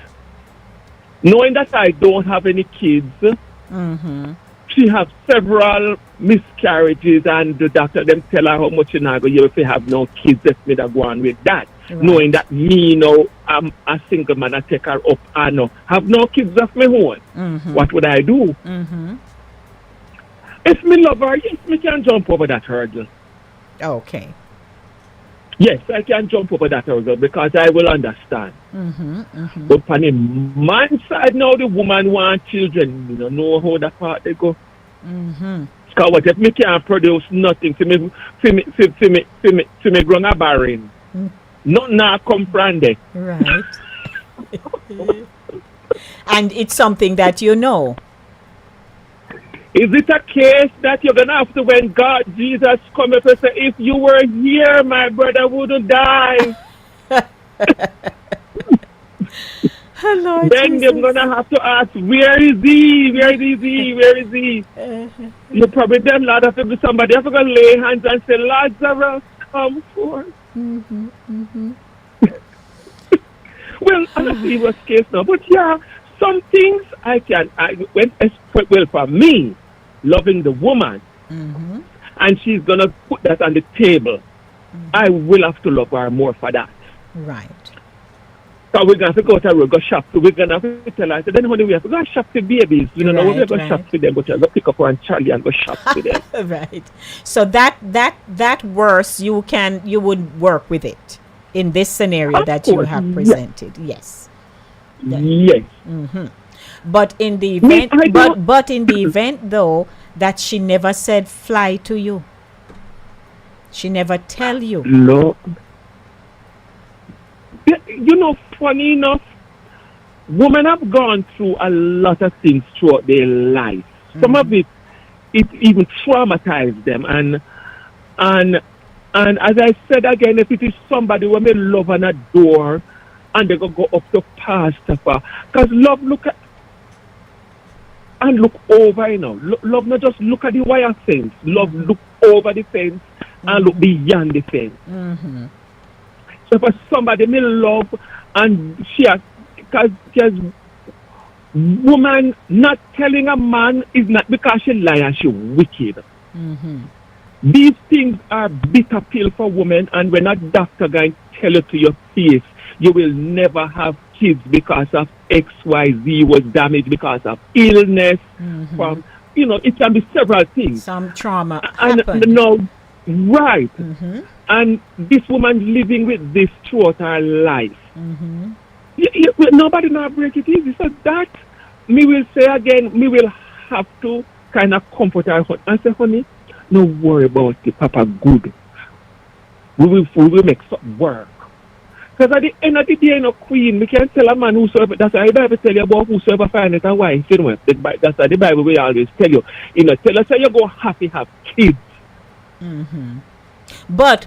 knowing that I don't have any kids, mm-hmm. she has several miscarriages, and the doctor them tell her how much if you have no kids, let me go on with that. Right. Knowing that me, I'm a single man, I take her up and have no kids of my own. Mm-hmm. What would I do? Mm-hmm. If me love her, yes, me can jump over that hurdle. Okay. Yes, I can jump over that hurdle because I will understand. Mm-hmm. Mm-hmm. But on the man's side now, the woman wants children. You don't know how that part they go. Mm-hmm. Because what if me can't produce nothing for me grown a barren? Mm. Nothing now come from there. Right. And it's something that you know. Is it a case that you're going to have to, when God, Jesus, come up and say, if you were here, my brother wouldn't die? Hello, then you're going to have to ask, where is he? Where is he? Where is he? You probably then, Lord, have to be somebody. You have to lay hands and say, Lazarus, come forth. Mm-hmm. Mm-hmm. Well, I'm not saying worst case now, but yeah, some things for me, loving the woman, mm-hmm. and she's going to put that on the table, mm-hmm. I will have to love her more for that. Right. So we're going to go to go shop. So we're going to have to tell her, then honey, we have to go shop for babies. You know, we're going to shop for them, but we're going to pick up one Charlie and go shop for them. Right. So that worse, you would work with it in this scenario of that course, you have presented. Yes. Yes. Mm-hmm. But in the event, but in the event though that she never said fly to you, she never tell you. No. You know, funny enough, women have gone through a lot of things throughout their life. Mm-hmm. Some of it even traumatized them, and as I said again, if it is somebody who may love and adore, and they go up to pastor for, because love look at and look over, you know. Love not just look at the wire fence. Love look over the fence and look beyond the fence. Mm-hmm. So for somebody may love, and because woman not telling a man is not because she lie and she wicked. Mm-hmm. These things are bitter pill for women, and when a doctor going to tell you to your face, you will never have kids because of XYZ was damaged because of illness. From it can be several things. Some trauma And happened. no, right. And this woman living with this throughout her life. Nobody now break it easy. So that me will say again, me will have to kind of comfort her and say, honey, no worry about it, Papa. Good. We will make something work. Because at the end of the day, no queen, we can't tell a man whosoever. That's why the Bible tell you about whosoever find it a wife. You know, that's why the Bible will always tell you. You know, tell us how you go happy have kids. But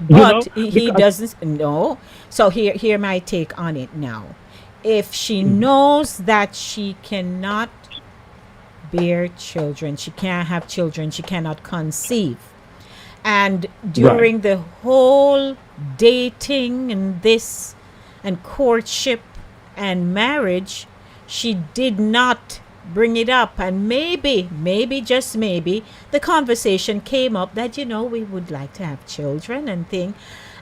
he because- doesn't know. So here my take on it now. If she knows that she cannot bear children, she can't have children, she cannot conceive, and during the whole dating and this and courtship and marriage, she did not bring it up, and maybe just maybe the conversation came up that we would like to have children and thing,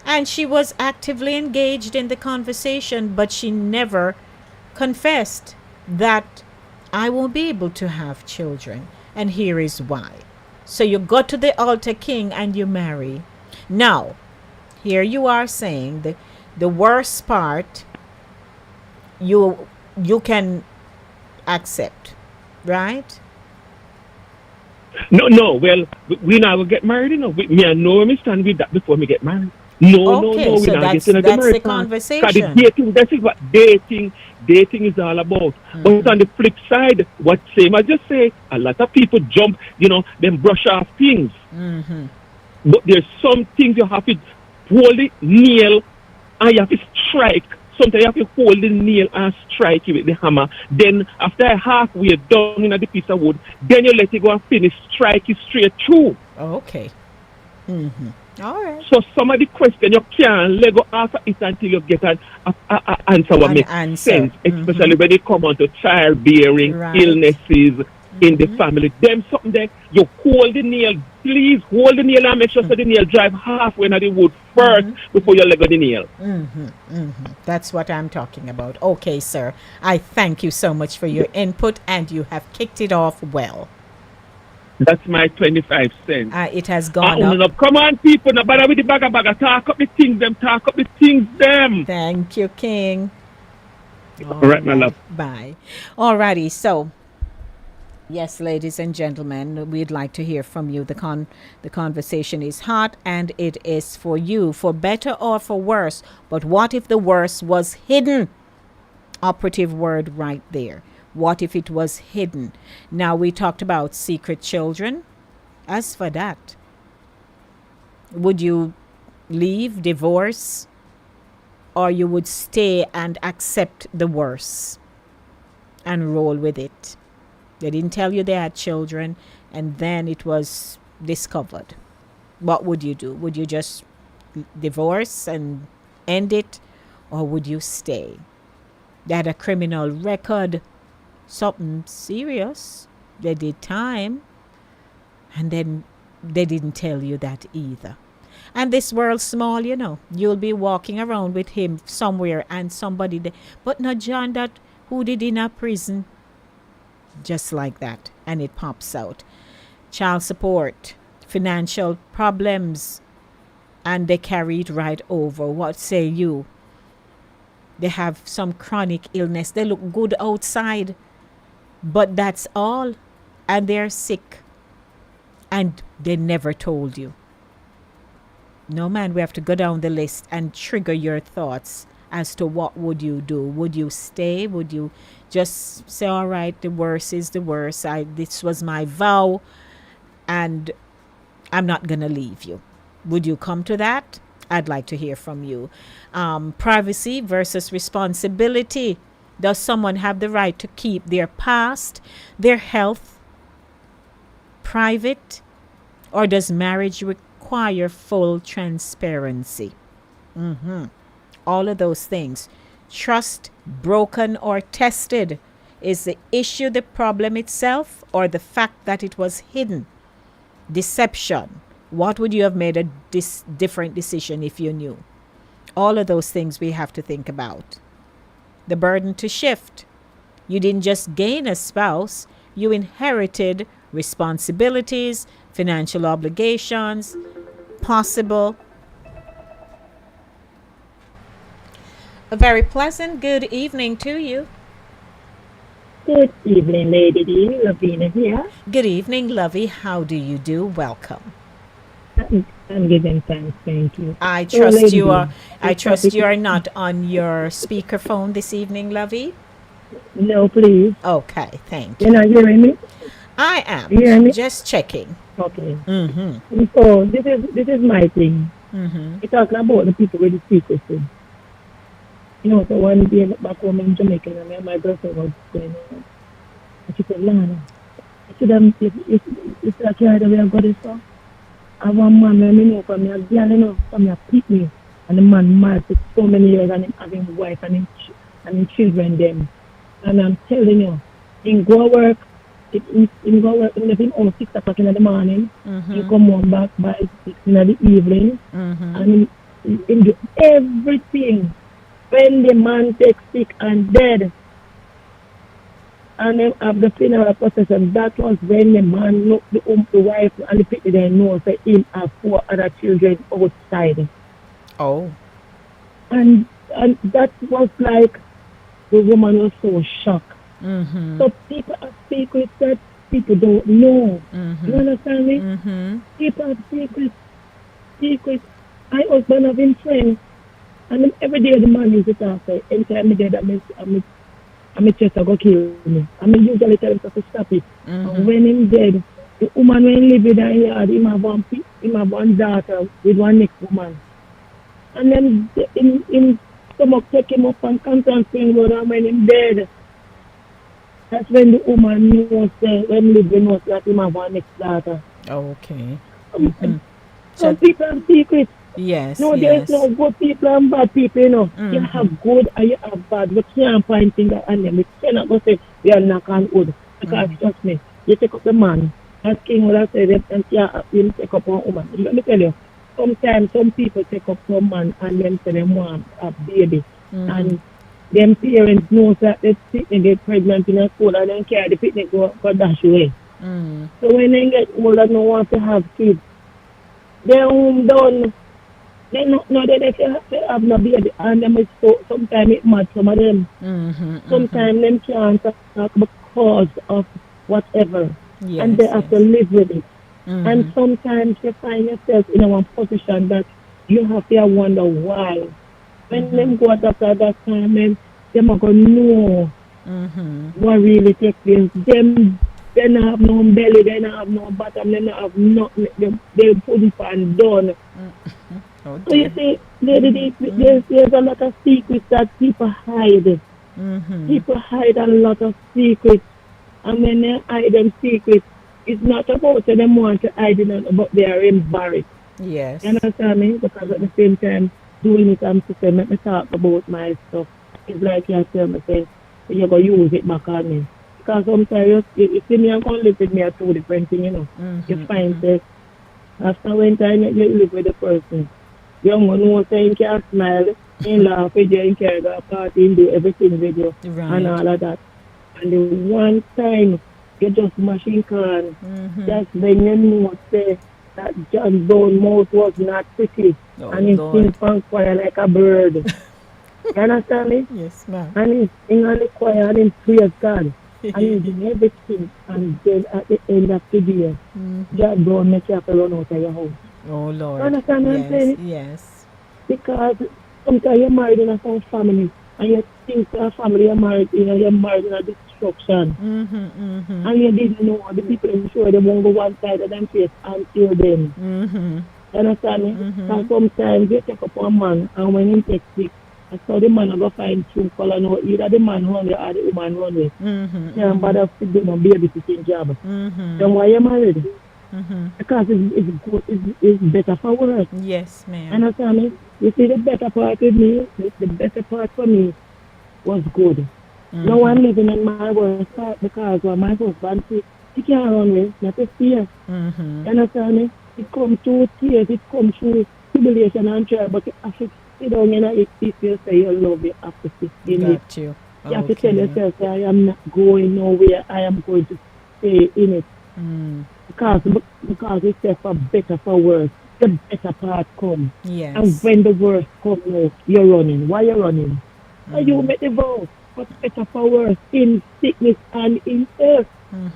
and she was actively engaged in the conversation, but she never confessed that I won't be able to have children, and here is why. So you go to the altar king and you marry. Now here you are saying the worst part you can accept, right? No. Well, we now will get married. Me and no me stand with that before me get married. No. Okay, We so not that's getting the married. conversation. Because the dating, that is what dating is all about. But on the flip side, what same I just say, a lot of people jump, them brush off things. But there's some things you have to hold the nail and you have to strike. Sometimes you have to hold the nail and strike it with the hammer. Then after halfway down in the piece of wood, then you let it go and finish, strike it straight through. Okay. All right. So some of the question you can't let go after it until you get an answer what makes sense, especially when it come on to childbearing, illnesses in the family. Them something there, you hold the nail, please hold the nail and make sure so the nail drive halfway into the wood first before you let go the nail. That's what I'm talking about. Okay, sir. I thank you so much for your input, and you have kicked it off well. That's my 25 cents. It has gone up. Come on, people. No bother with the bagger. Talk up the things, them. Thank you, King. All right, my love. Bye. Alrighty, so yes, ladies and gentlemen, we'd like to hear from you. The conversation is hot, and it is for you, for better or for worse. But what if the worst was hidden? Operative word right there. What if it was hidden? Now, we talked about secret children. As for that, would you leave, divorce, or you would stay and accept the worst and roll with it? They didn't tell you they had children, and then it was discovered. What would you do? Would you just divorce and end it, or would you stay? They had a criminal record, something serious. They did time, and then they didn't tell you that either. And this world's small, You'll be walking around with him somewhere and somebody there. But not John that who did in a prison. Just like that. And it pops out. Child support, financial problems, and they carry it right over. What say you? They have some chronic illness. They look good outside, but that's all. And they're sick. And they never told you. No, man, we have to go down the list and trigger your thoughts as to what would you do. Would you stay? Would you just say, all right, the worst is the worst. This was my vow, and I'm not going to leave you. Would you come to that? I'd like to hear from you. Privacy versus responsibility. Does someone have the right to keep their past, their health, private, or does marriage require full transparency? All of those things. Trust broken or tested. Is the issue the problem itself or the fact that it was hidden? Deception. What would you have made a different decision if you knew? All of those things we have to think about. The burden to shift. You didn't just gain a spouse, you inherited responsibilities, financial obligations, possible. A very pleasant good evening to you. Good evening, Lady D. Lavina here. Good evening, Lovey. How do you do? Welcome. I'm giving thanks, thank you. I So, trust Lady you D, are. I this trust topic you are is- not on your speakerphone this evening, Lovey. No, please. Okay, thank You're you. not hearing me? I You hear am me? just checking. Okay. Mm-hmm. So this is my thing. Mm-hmm. We're talking about the people with the secrecy. You know, so one day back home in Jamaica, and me and my girlfriend was going on. And she said, Lana, I said, it's like you the way I got this stuff. I want man, I know from me, a girl, you know, from me, a pick me. And the man married for so many years, and him having wife and him children them. And I'm telling you, he go work, he go work, he left him home 6 o'clock in the morning, he come home back by 6 in the evening, and he do everything. When the man takes sick and dead, and then have the funeral procession, that was when the man looked the wife and the people they know say him have 4 other children outside. Oh. And that was like the woman was so shocked. Mm-hmm. So people have secrets that people don't know. Mm-hmm. You understand me? Mm-hmm. People have secrets. Secrets. My husband have been friends. And every day the man is to talk. Anytime I dead, I'm just go kill me. I mean, usually tell him to stop it. And when him dead, the woman when live in that yard, him have one daughter with one next woman. And then in stomach take him up and Canton Spring Road, and when him dead, that's when the woman knows when living knows that him have one next daughter. Okay. Some people have secrets. Yes. No, Yes. there's no good people and bad people, you know. You have good and you have bad. You can't find things on them. You cannot go say we are not on good. Because trust me, you take up the man, as King would have said, and him take up one woman. Let me tell you, sometimes some people take up some man and then say they want a baby. And them parents know that the picnic get pregnant in a school and then carry the picnic go dash away. So when they get older and don't want to have kids, they're home done. They have no baby, and them is so sometimes it mad some of them. Sometimes them can't talk because of whatever, Yes, and they have to live with it. And Mhm. sometimes you find yourself in a position that you have to wonder why. When them go after that time, them are going to know what really takes place. Them, they don't have no belly, they don't have no bottom, they don't have nothing. They put it and done. Oh, So you see, there's a lot of secrets that people hide. People hide a lot of secrets. And when they hide them secrets, it's not about them want to hide it, but they are embarrassed. Yes. You understand me? Because at the same time, doing it, I'm to say, let me talk about my stuff. It's like you tell me, say, you're going to use it back on me. Because sometimes you see me and come live with me are two different things, you know. You find that after when time you live with the person, you don't know say you can smile, you laugh with you, you can go party, you do everything with you, Right. and all of that. And the one time you just machine can, just when you know say that John Brown mouth was not pretty, Oh, and he Lord. sings from choir like a bird. You understand me? Yes, ma'am. And he sing on the choir and he praise God. And he do everything, and then at the end of the day, John Brown make you have to run out of your house. Oh, Lord. You understand what I'm Yes. saying? Yes. Because sometimes you're married in a some family, and you think a family you're married in, and you're married in a destruction. And you didn't know the people in sure they won't go one side of them face until then. You understand me? And sometimes you take up one man, and when he takes sick, and so the man will go find true color. No, either the man run away or the woman run away. Can't bother to do no babysitting job. Then why you married? Because it's good, it's better for work. Yes, ma'am. Understand me? You see, the better part with me, the better part for me was good. Now I'm living in my worst part because when my husband sick, he can't run away, not a fear. You understand me? It comes through tears, it comes through tribulation and trial, but you have to sit down and if you say you love, you have to sit in it. Got you. You have to tell Okay. yourself, I am not going nowhere, I am going to stay in it. Because it's there for better, for worse. The better part come. And Yes. when the worst come now, you're running. Why you running? And you make the vow for better, for worse, in sickness and in health.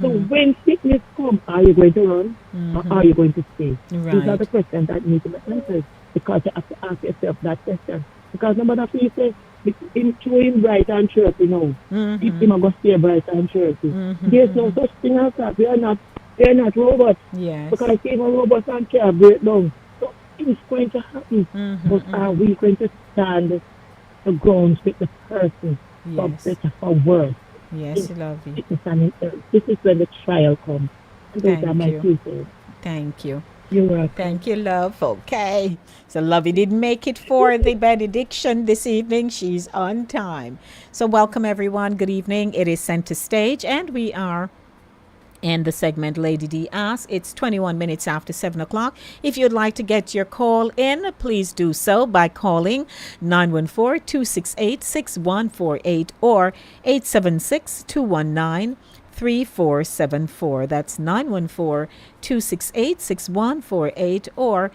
So when sickness comes, are you going to run or are you going to stay? These are the Right. questions that need to be answered because you have to ask yourself that question. Because no matter if you say, him through him bright and chirpy now, if him a go stay bright and chirpy. There's no such thing as that. We are not robots. Yes. Because even robots and can break down. So it's going to happen. But are we going to stand the ground with the person for Yes. better, for worse? Yes, lovey. Sickness and in health. This is when the trial comes. And those are Thank my you. two cents. Thank you. You're welcome. Thank you, love. Okay. So, Lovey didn't make it for the benediction this evening. She's on time. So, welcome, everyone. Good evening. It is Center Stage, and we are in the segment Lady D Asks. It's 21 minutes after 7 o'clock. If you'd like to get your call in, please do so by calling 914-268-6148 or 876-219-3474. That's 914-268-6148 or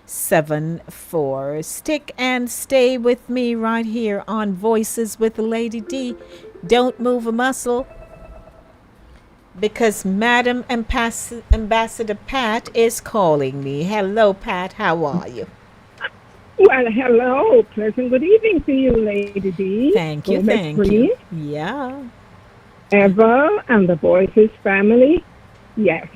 876-219-3474. Stick and stay with me right here on Voices with Lady D. Don't move a muscle because Madam Ambassador Pat is calling me. Hello, Pat. How are you? Well, hello. Pleasant good evening to you, Lady D. Thank you. Gomez Thank Green, you. Yeah. Eva, and the Voices family. Yes.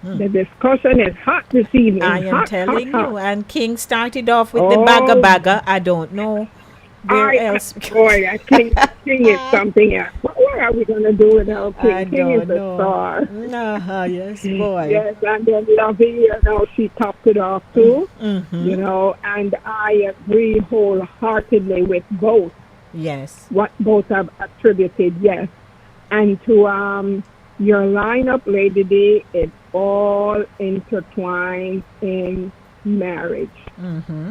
The discussion is hot this evening. I am hot, telling hot, you. hot. And King started off with the bagger Oh, bagger. I don't know where else. boy, King is something else. What are we going to do without King? I King is don't a know. star. Yes, boy. Yes, and then Lovey, she topped it off too. And I agree wholeheartedly with both. Yes. What both have attributed, yes. And to your lineup, Lady D, it all intertwines in marriage.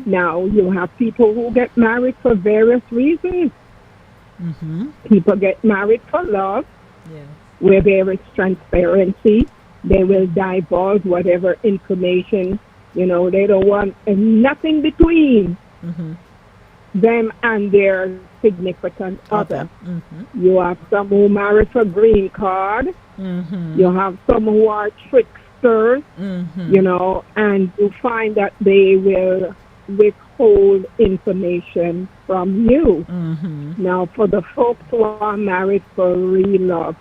Now, you have people who get married for various reasons. People get married for love, Yeah. where there is transparency. They will divulge whatever information, they don't want nothing between them and their significant other. You have some who marry for green card. You have some who are tricksters, and you find that they will withhold information from you. Now, for the folks who are married for real love,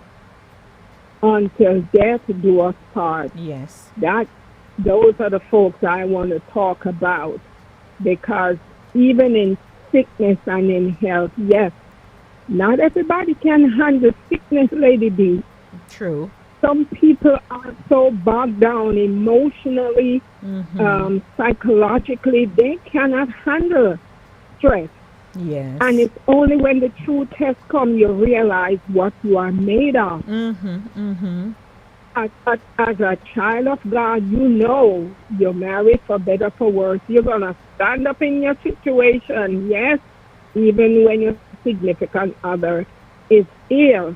until death do us part. Yes. Those are the folks I want to talk about, because even in sickness and in health, yes, not everybody can handle sickness, Lady B. True. Some people are so bogged down emotionally, psychologically, they cannot handle stress. Yes. And it's only when the true test comes you realize what you are made of. As a child of God, you're married for better, for worse. You're going to stand up in your situation, yes, even when your significant other is ill.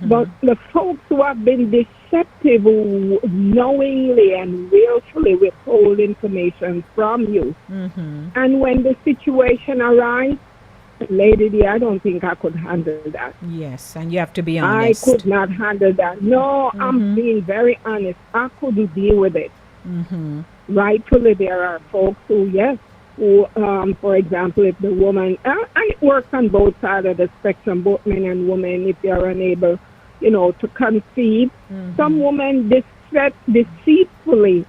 But the folks who have been deceptive, who knowingly and willfully withhold information from you, and when the situation arises, Lady D, I don't think I could handle that. Yes, and you have to be I honest. could not handle that. No, I'm being very honest. I couldn't deal with it. Rightfully, there are folks who, yes, for example, if the woman, and it works on both sides of the spectrum, both men and women, if they're unable, to conceive. Some women deceitfully,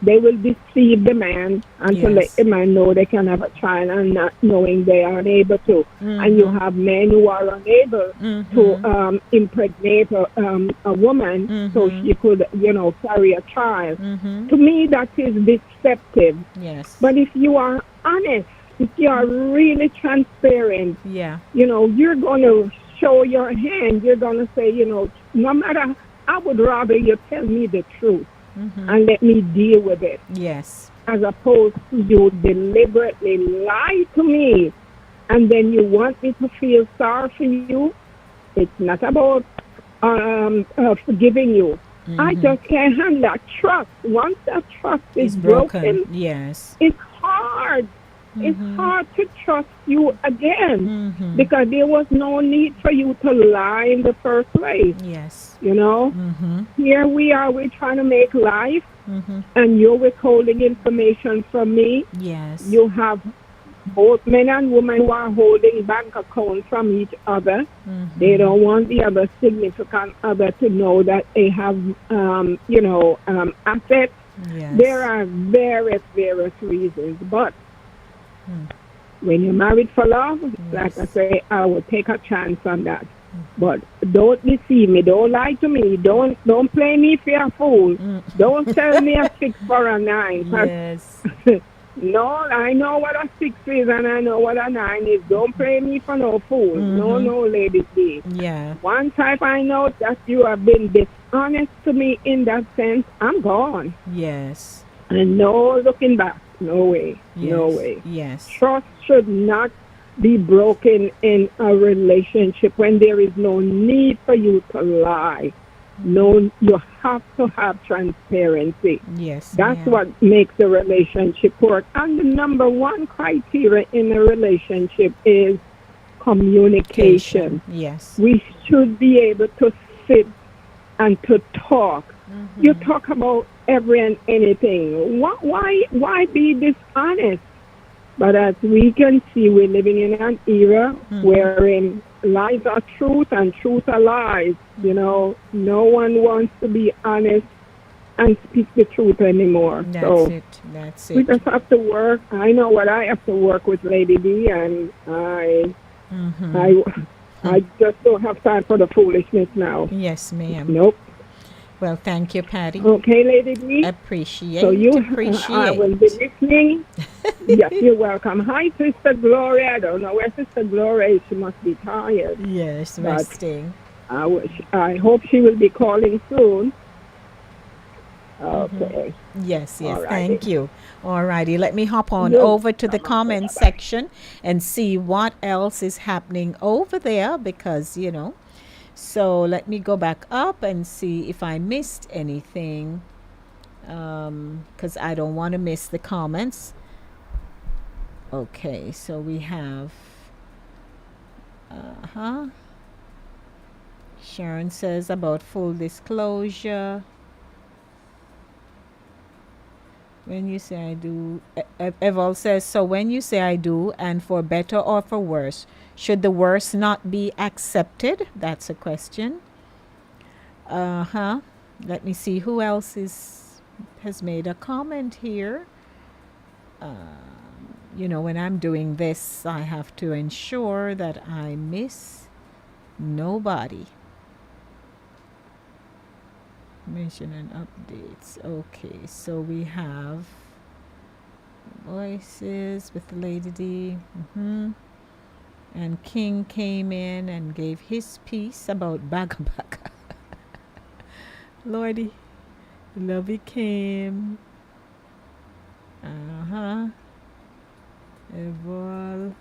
they will deceive the man until let the man know they can have a child and not knowing they are unable to. And you have men who are unable to impregnate a woman so she could, carry a child. To me, that is deceptive. Yes. But if you are honest, if you are really transparent, Yeah. you're going to show your hand. You're going to say, no matter I would rather you tell me the truth and let me deal with it, Yes. as opposed to you deliberately lie to me and then you want me to feel sorry for you. It's not about forgiving you. I just can't handle that trust. Once that trust is Is broken. broken, Yes. it's hard. It's hard to trust you again because there was no need for you to lie in the first place. Yes. You know, here we are, we're trying to make life, and you're withholding information from me. Yes. You have both men and women who are holding bank accounts from each other. They don't want the other significant other to know that they have, assets. Yes. There are various reasons, but when you're married for love, like I say, I would take a chance on that. But don't deceive me. Don't lie to me. Don't play me for a fool. Don't tell me a 6 for a 9. Yes. No, I know what a 6 is and I know what a 9 is. Don't play me for no fool. No, ladies B. Yeah. Once I find out that you have been dishonest to me in that sense, I'm gone. Yes. And no looking back. No way. Yes. No way. Yes. Trust should not be broken in a relationship when there is no need for you to lie. No, you have to have transparency. Yes. That's what makes a relationship work. And the number one criteria in a relationship is communication. Yes. We should be able to sit and to talk. You talk about every and anything. Why be dishonest? But as we can see, we're living in an era wherein lies are truth and truth are lies. You know, no one wants to be honest and speak the truth anymore. That's it. We just have to work. I know what I have to work with, Lady D, and I just don't have time for the foolishness now. Yes, ma'am. Nope. Well, thank you, Patty. Okay, Lady D. Appreciate. So you, appreciate. I will be listening. Yes, you're welcome. Hi, Sister Gloria. I don't know where Sister Gloria is. She must be tired. Yes, resting. I hope she will be calling soon. Okay. Yes, Alrighty. thank you. All righty, let me hop on over to the comment section and see what else is happening over there because, so let me go back up and see if I missed anything because I don't want to miss the comments. Okay, so we have, Sharon says about full disclosure. When you say I do, Eval says, so when you say I do, and for better or for worse, should the worst not be accepted? That's a question. Let me see who else has made a comment here. When I'm doing this, I have to ensure that I miss nobody. Mention and updates. Okay, so we have voices with the Lady D. And King came in and gave his piece about Baga Baga. Lordy, Lovey came. Evol.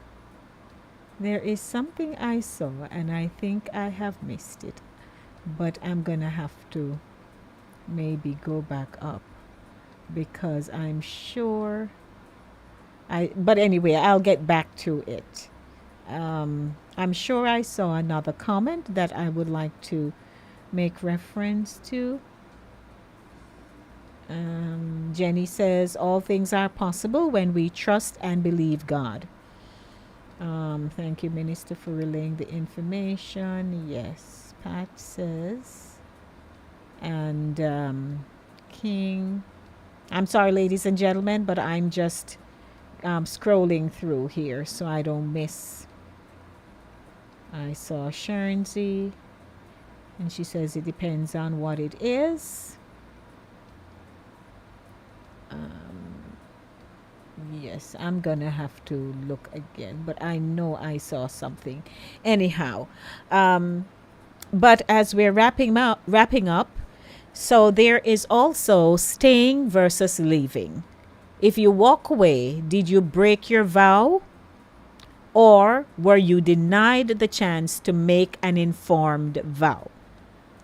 There is something I saw and I think I have missed it, but I'm gonna have to maybe go back up because I'm sure but anyway, I'll get back to it. I'm sure I saw another comment that I would like to make reference to. Jenny says all things are possible when we trust and believe God. Thank you, Minister, for relaying the information. Yes, Pat says. And King, I'm sorry, ladies and gentlemen, but I'm just scrolling through here so I don't miss. I saw Shernsey, and she says it depends on what it is. Yes, I'm gonna have to look again, but I know I saw something. Anyhow, But as we're wrapping up, so there is also staying versus leaving. If you walk away, did you break your vow, or were you denied the chance to make an informed vow?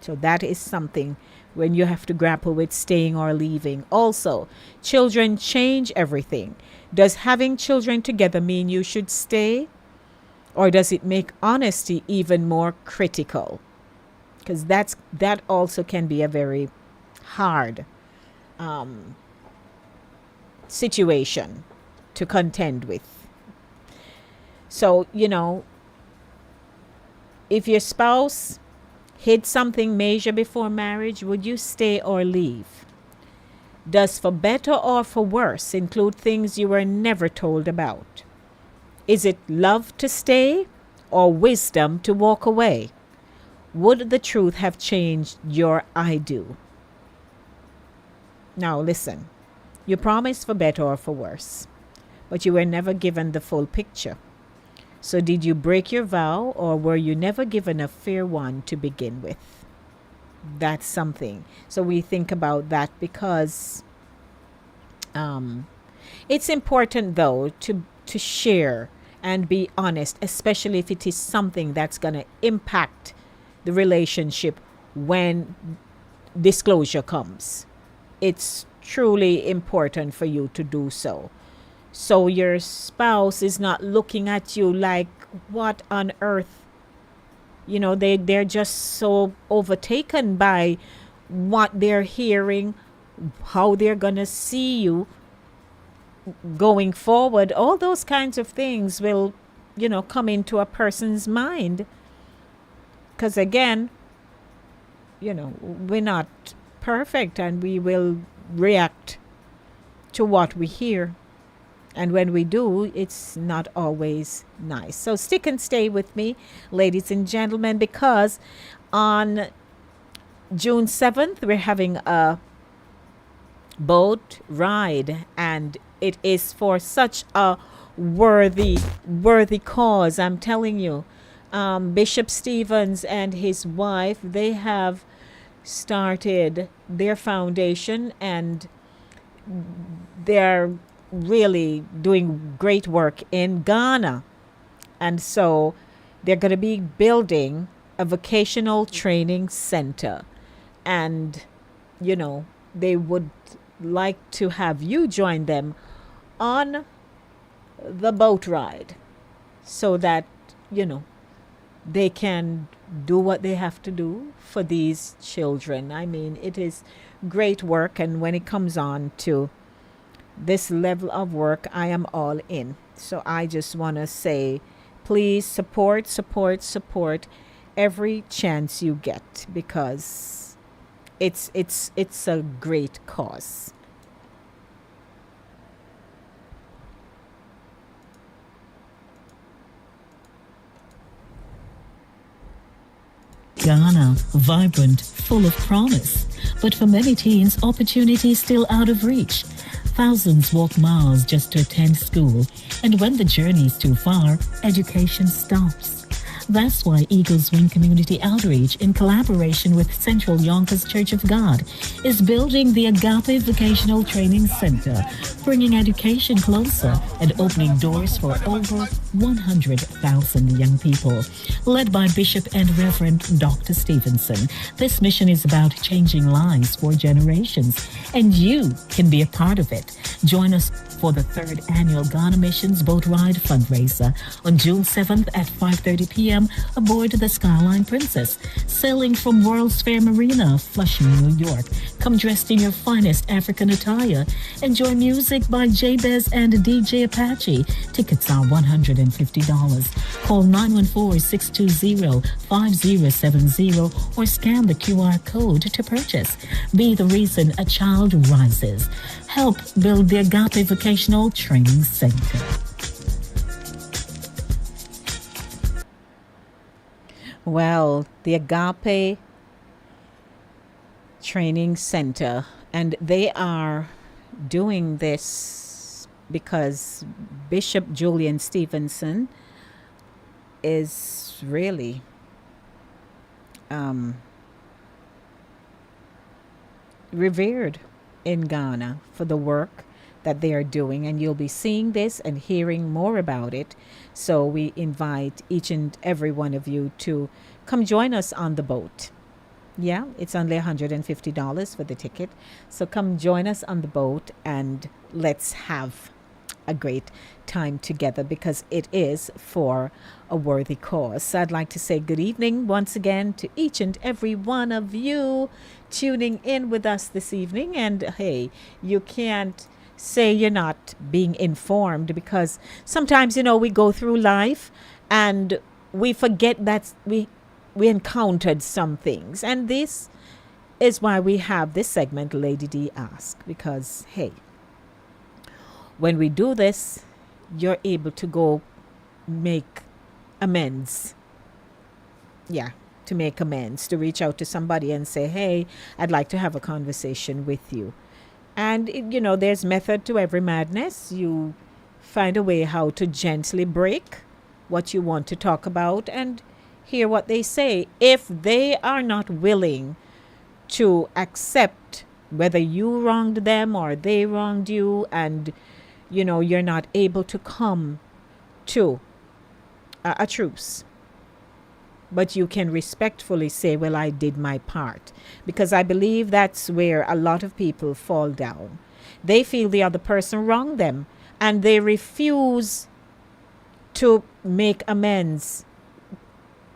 So that is something when you have to grapple with staying or leaving. Also, children change everything. Does having children together mean you should stay? Or does it make honesty even more critical? Because that also can be a very hard situation to contend with. So, if your spouse hid something major before marriage, would you stay or leave? Does for better or for worse include things you were never told about? Is it love to stay or wisdom to walk away? Would the truth have changed your I do? Now listen, you promised for better or for worse, but you were never given the full picture. So did you break your vow, or were you never given a fair one to begin with? That's something. So we think about that because it's important, though, to share and be honest, especially if it is something that's going to impact the relationship when disclosure comes. It's truly important for you to do so. So your spouse is not looking at you like, what on earth? They're just so overtaken by what they're hearing, how they're going to see you going forward. All those kinds of things will, come into a person's mind. Because again, we're not perfect, and we will react to what we hear. And when we do, it's not always nice. So stick and stay with me, ladies and gentlemen, because on June 7th, we're having a boat ride, and it is for such a worthy cause. I'm telling you, Bishop Stevens and his wife, they have started their foundation, and they're really doing great work in Ghana. And so they're going to be building a vocational training center. And, they would like to have you join them on the boat ride so that, they can do what they have to do for these children. I mean, it is great work. And when it comes on to this level of work, I am all in. So I just want to say, please support every chance you get, because it's a great cause. Ghana, vibrant, full of promise. But for many teens, opportunity is still out of reach. Thousands walk miles just to attend school, and when the journey is too far, education stops. That's why Eagles Wing Community Outreach, in collaboration with Central Yonkers Church of God, is building the Agape Vocational Training Center, bringing education closer and opening doors for over 100,000 young people. Led by Bishop and Reverend Dr. Stevenson, this mission is about changing lives for generations, and you can be a part of it. Join us for the third annual Ghana Missions Boat Ride fundraiser on June 7th at 5:30 p.m. aboard the Skyline Princess, sailing from World's Fair Marina, Flushing, New York. Come dressed in your finest African attire. Enjoy music by Jabez and DJ Apache. Tickets are $150. Call 914-620-5070 or scan the QR code to purchase. Be the reason a child rises. Help build the Agape Vocational Training Center. Well, the Agape Training Center, and they are doing this because Bishop Julian Stevenson is really revered in Ghana for the work that they are doing, and you'll be seeing this and hearing more about it. So we invite each and every one of you to come join us on the boat. Yeah, it's only $150 for the ticket. So come join us on the boat and let's have a great time together, because it is for a worthy cause. So I'd like to say good evening once again to each and every one of you tuning in with us this evening. And hey, you can't say you're not being informed, because sometimes, we go through life and we forget that we encountered some things. And this is why we have this segment, Lady D Ask, because hey, when we do this, you're able to go make amends. Yeah, to make amends, to reach out to somebody and say, hey, I'd like to have a conversation with you. And, there's method to every madness. You find a way how to gently break what you want to talk about and hear what they say. If they are not willing to accept whether you wronged them or they wronged you, and you're not able to come to a truce, but you can respectfully say, well, I did my part. Because I believe that's where a lot of people fall down. They feel the other person wronged them and they refuse to make amends,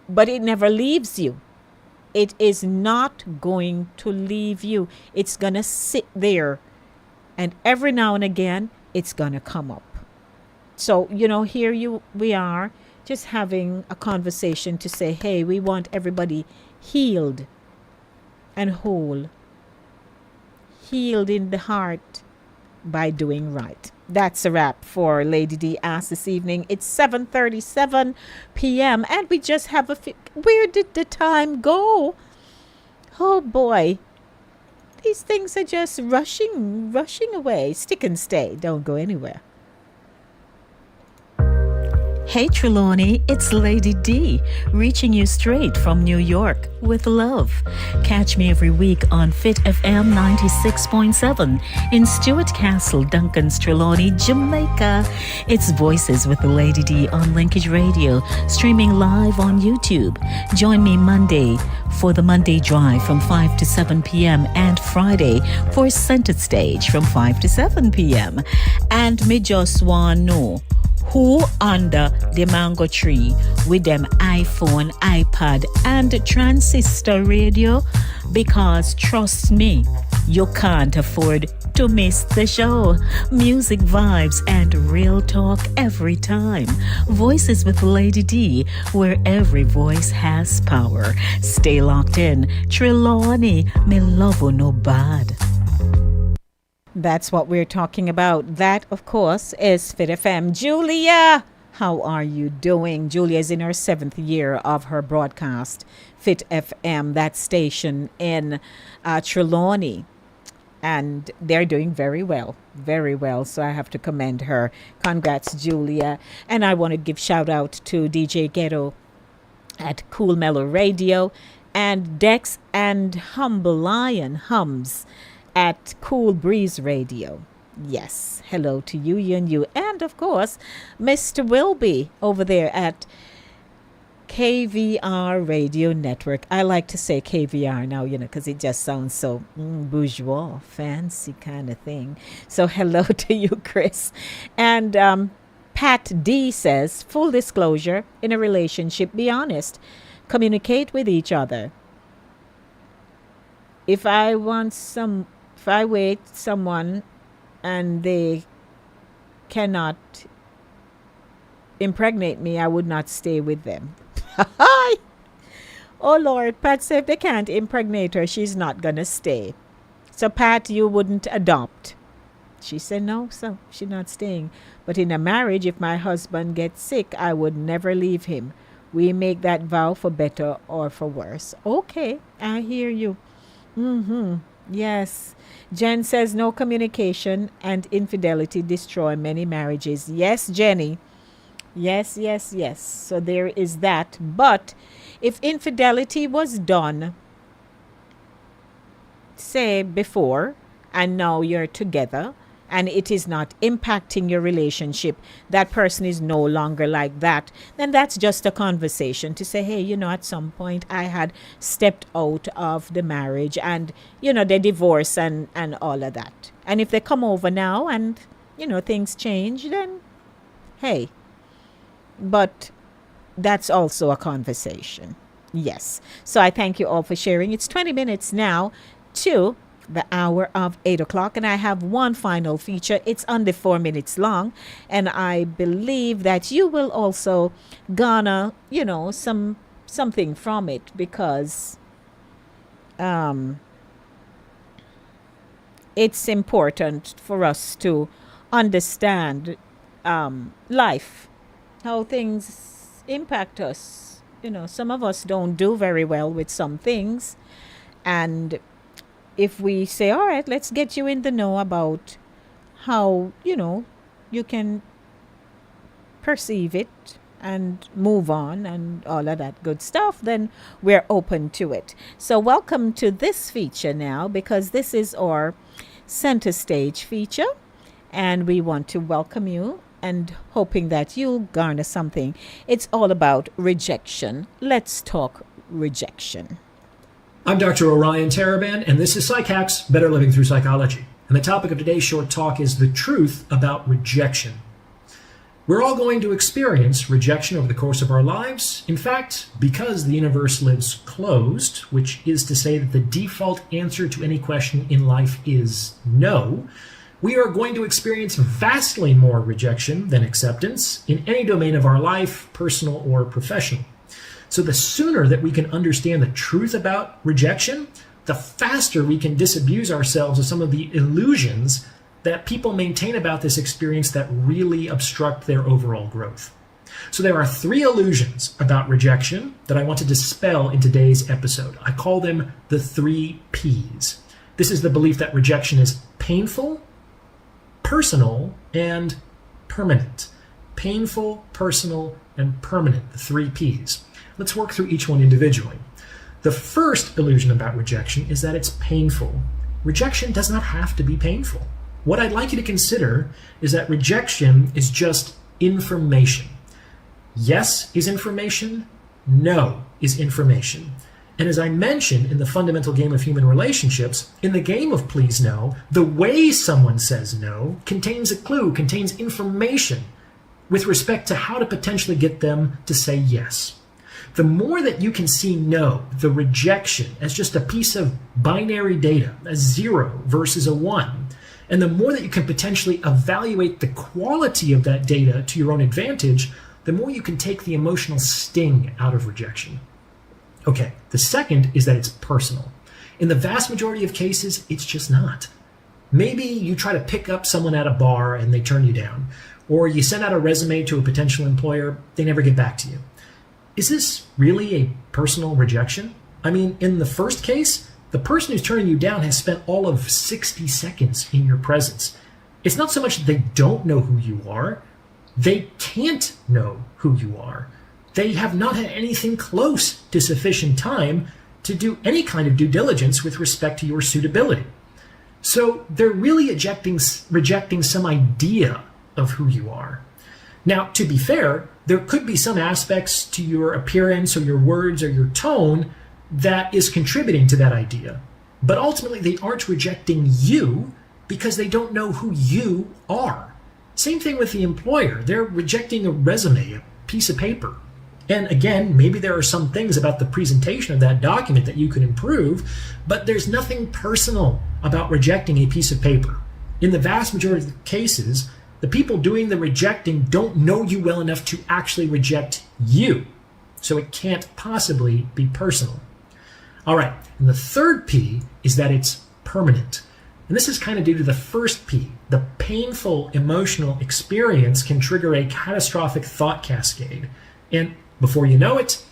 but it never leaves you. It is not going to leave you. It's going to sit there, and every now and again it's going to come up. So, here we are just having a conversation to say, hey, we want everybody healed and whole, healed in the heart by doing right. That's a wrap for Lady D Ask this evening. It's 7:37 p.m. and we just have where did the time go? Oh boy. These things are just rushing away. Stick and stay. Don't go anywhere. Hey Trelawney, it's Lady D, reaching you straight from New York with love. Catch me every week on Fit FM 96.7 in Stuart Castle, Duncan's Trelawney, Jamaica. It's Voices with the Lady D on Linkage Radio, streaming live on YouTube. Join me Monday for the Monday Drive from 5 to 7 p.m. and Friday for Center Stage from 5 to 7 p.m. And me just want know who under the mango tree with them iPhone, iPad, and transistor radio, because trust me, you can't afford to miss the show. Music, vibes, and real talk every time. Voices with Lady D, where every voice has power. Stay locked in. Trelawney, me love you no bad. That's what we're talking about. That, of course, is Fit FM. Julia, how are you doing? Julia is in her 7th year of her broadcast, Fit FM, that station in Trelawney. And they're doing very well, very well. So I have to commend her. Congrats, Julia. And I want to give shout out to DJ Ghetto at Cool Mellow Radio and Dex and Humble Lion Hums at Cool Breeze Radio. Yes, hello to you, you, and of course, Mr. Wilby over there at KVR Radio Network. I like to say KVR now, because it just sounds so bourgeois, fancy kind of thing. So hello to you, Chris. And Pat D says, full disclosure, in a relationship, be honest. Communicate with each other. If I wait someone and they cannot impregnate me, I would not stay with them. Oh Lord, Pat said if they can't impregnate her, she's not gonna stay. So Pat, you wouldn't adopt. She said no, so she's not staying. But in a marriage, if my husband gets sick, I would never leave him. We make that vow for better or for worse. Okay, I hear you. Yes. Jen says no communication and infidelity destroy many marriages. Yes, Jenny. Yes. So there is that. But If infidelity was done, say before, and now you're together, and it is not impacting your relationship, that person is no longer like that, then that's just a conversation to say, hey, at some point I had stepped out of the marriage, and, they divorce and all of that. And if they come over now and, things change, then hey. But that's also a conversation. Yes. So I thank you all for sharing. It's 20 minutes now to the hour of 8 o'clock, and I have one final feature. It's under 4 minutes long, and I believe that you will also garner, something from it, because it's important for us to understand life, how things impact us. Some of us don't do very well with some things, and if we say, all right, let's get you in the know about how, you can perceive it and move on and all of that good stuff, then we're open to it. So welcome to this feature now, because this is our center stage feature, and we want to welcome you and hoping that you'll garner something. It's all about rejection. Let's talk rejection. I'm Dr. Orion Taraban, and this is Psych Hacks, Better Living Through Psychology. And the topic of today's short talk is the truth about rejection. We're all going to experience rejection over the course of our lives. In fact, because the universe lives closed, which is to say that the default answer to any question in life is no, we are going to experience vastly more rejection than acceptance in any domain of our life, personal or professional. So the sooner that we can understand the truth about rejection, the faster we can disabuse ourselves of some of the illusions that people maintain about this experience that really obstruct their overall growth. So there are 3 illusions about rejection that I want to dispel in today's episode. I call them the 3 Ps. This is the belief that rejection is painful, personal, and permanent. Painful, personal, and permanent, the 3 Ps. Let's work through each one individually. The first illusion about rejection is that it's painful. Rejection does not have to be painful. What I'd like you to consider is that rejection is just information. Yes is information, no is information. And as I mentioned in the fundamental game of human relationships, in the game of please no, the way someone says no contains a clue, contains information with respect to how to potentially get them to say yes. The more that you can see no, the rejection, as just a piece of binary data, a 0 versus a 1, and the more that you can potentially evaluate the quality of that data to your own advantage, the more you can take the emotional sting out of rejection. Okay, the second is that it's personal. In the vast majority of cases, it's just not. Maybe you try to pick up someone at a bar and they turn you down, or you send out a resume to a potential employer, they never get back to you. Is this really a personal rejection? I mean, in the first case, the person who's turning you down has spent all of 60 seconds in your presence. It's not so much that they don't know who you are, they can't know who you are. They have not had anything close to sufficient time to do any kind of due diligence with respect to your suitability. So they're really rejecting some idea of who you are. Now, to be fair, there could be some aspects to your appearance or your words or your tone that is contributing to that idea. But ultimately, they aren't rejecting you because they don't know who you are. Same thing with the employer. They're rejecting a resume, a piece of paper. And again, maybe there are some things about the presentation of that document that you could improve, but there's nothing personal about rejecting a piece of paper. In the vast majority of cases, the people doing the rejecting don't know you well enough to actually reject you. So it can't possibly be personal. All right, and the third P is that it's permanent. And this is kind of due to the first P. The painful emotional experience can trigger a catastrophic thought cascade. And before you know it,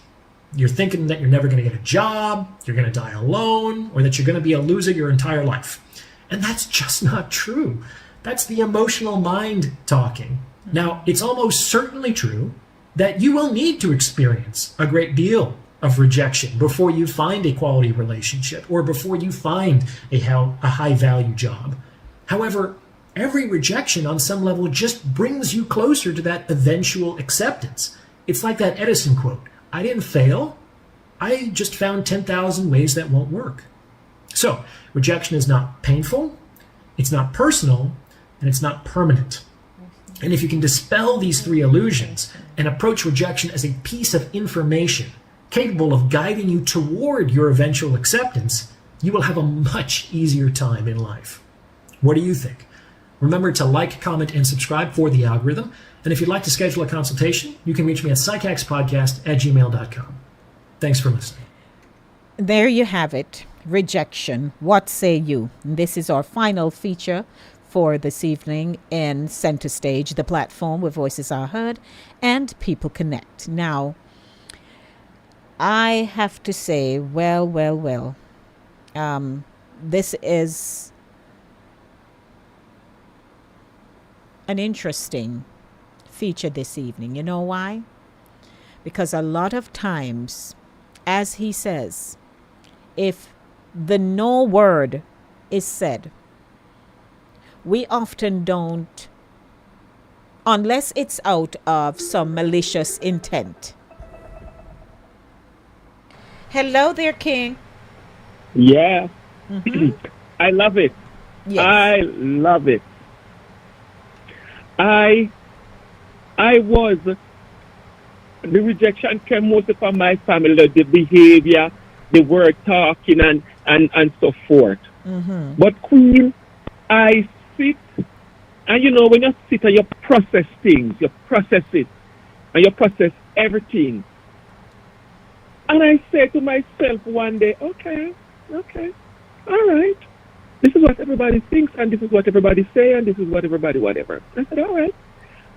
you're thinking that you're never going to get a job, you're going to die alone, or that you're going to be a loser your entire life. And that's just not true. That's the emotional mind talking. Now, it's almost certainly true that you will need to experience a great deal of rejection before you find a quality relationship or before you find a high value job. However, every rejection on some level just brings you closer to that eventual acceptance. It's like that Edison quote, I didn't fail, I just found 10,000 ways that won't work. So, rejection is not painful, it's not personal, and it's not permanent. And if you can dispel these three illusions and approach rejection as a piece of information capable of guiding you toward your eventual acceptance, you will have a much easier time in life. What do you think? Remember to like, comment, and subscribe for the algorithm. And if you'd like to schedule a consultation, you can reach me at psychaxpodcast@gmail.com. Thanks for listening. There you have it. Rejection. What say you? This is our final feature for this evening in Center Stage, the platform where voices are heard and people connect. Now, I have to say, well, this is an interesting feature this evening. You know why? Because a lot of times, as he says, if the no word is said, we often don't, unless it's out of some malicious intent. Hello there, King. Yeah. Mm-hmm. I love it. Yes. I love it. I was, the rejection came mostly from my family, the behavior, the word talking and so forth. Mm-hmm. But Queen, I sit, and you know, when you sit and you process things, you process it, and you process everything. And I say to myself one day, okay, all right. This is what everybody thinks, and this is what everybody say, and this is what everybody whatever. I said, all right.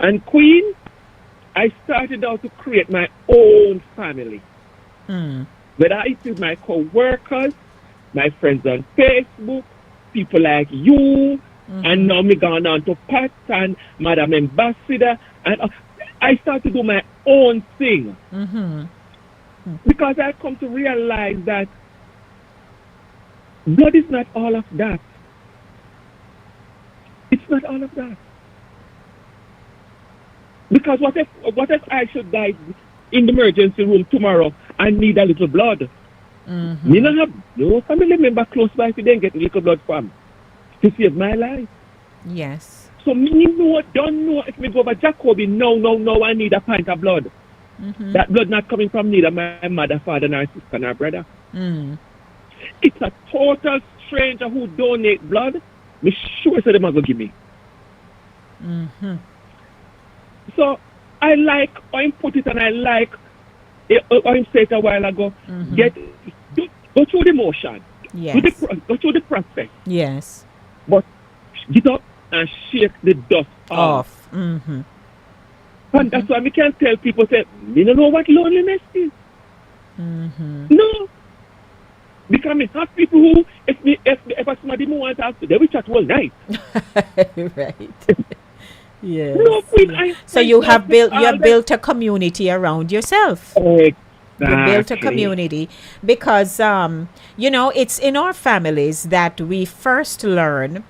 And Queen, I started out to create my own family. Whether it is my co-workers, my friends on Facebook, people like you, and now me gone on to Pat and Madam Ambassador, and I started to do my own thing. Because I come to realize that blood is not all of that. It's not all of that. Because what if I should die in the emergency room tomorrow and need a little blood? Me not have no family member close by if they didn't get a little blood from to save my life. Yes. So me don't know if me go over Jacoby, no, I need a pint of blood. That blood not coming from neither my mother, father, nor sister, nor brother. It's a total stranger who donate blood. Me sure so they must go give me. So I like how him put it, and I like how him said it a while ago. Go through the motion. Yes. Go through the process. Yes. But get up and shake the dust off. And that's why we can tell people, say, me don't know what loneliness is. No. Because me have people who, if somebody want to talk to, they will chat all night. Right. Yes. No, Queen, so you have built a community around yourself. Exactly. You built a community because, it's in our families that we first learn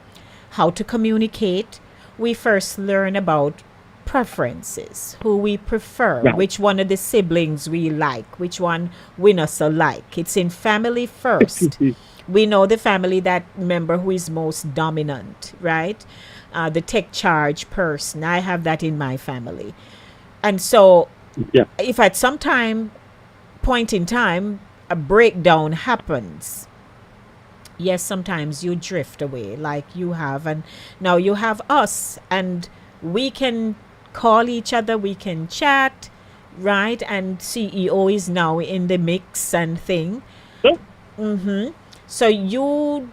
how to communicate. We first learn about preferences, who we prefer, right. Which one of the siblings we like, which one we not so like. It's in family first. We know the family that member who is most dominant, right? The take charge person. I have that in my family. And so if at some point in time a breakdown happens, yes, sometimes you drift away like you have, and now you have us, and we can call each other, we can chat, right? And CEO is now in the mix and thing. So you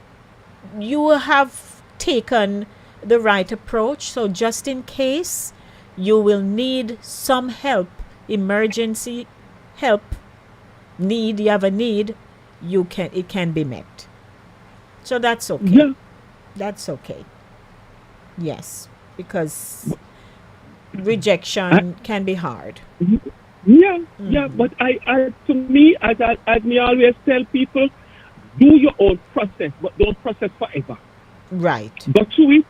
have taken the right approach. So just in case you will need some help, emergency help, you have a need, it can be met. So that's okay. Yeah. That's okay. Yes, because rejection can be hard. Yeah, yeah, but to me, as me always tell people, do your own process, but don't process forever. Right. Go to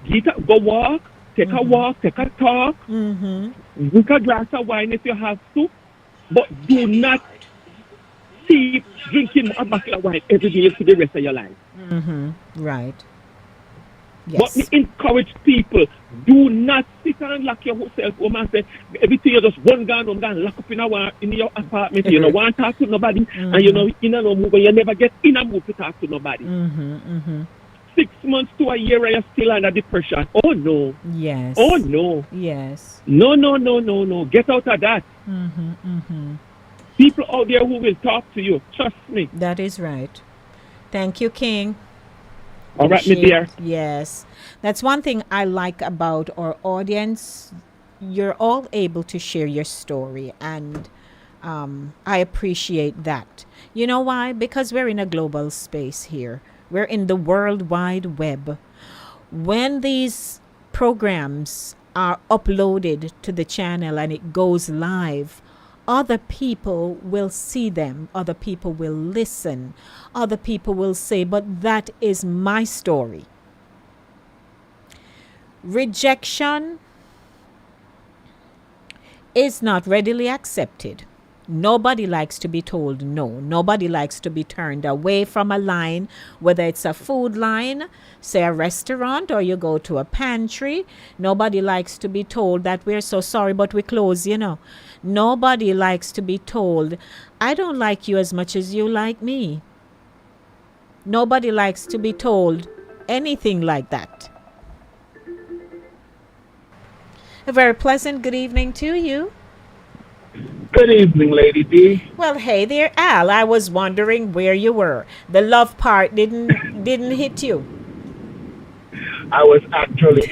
it, go walk, take a walk, take a talk, drink a glass of wine if you have to, but do not keep drinking a bottle of wine every day for the rest of your life. Right. But me Yes. encourage people, do not sit and lock yourself home and say everything you just one gun, lock up in your apartment. You don't want to talk to nobody, and no move, and you never get in a mood to talk to nobody. 6 months to a year, and you're still under depression. Oh no. Yes. Oh no. Yes. No, no, no, no, no. Get out of that. People out there who will talk to you. Trust me. That is right. Thank you, King. All right, my dear. Yes. That's one thing I like about our audience. You're all able to share your story, and I appreciate that. You know why? Because we're in a global space here. We're in the World Wide Web. When these programs are uploaded to the channel and it goes live, other people will see them, other people will listen, other people will say, but that is my story. Rejection is not readily accepted. Nobody likes to be told no. Nobody likes to be turned away from a line, whether it's a food line, say a restaurant, or you go to a pantry. Nobody likes to be told that we're so sorry, but we close, Nobody likes to be told, I don't like you as much as you like me. Nobody likes to be told anything like that. A very pleasant good evening to you. Good evening, Lady D. Well, hey there, Al. I was wondering where you were. The love part didn't hit you. I was actually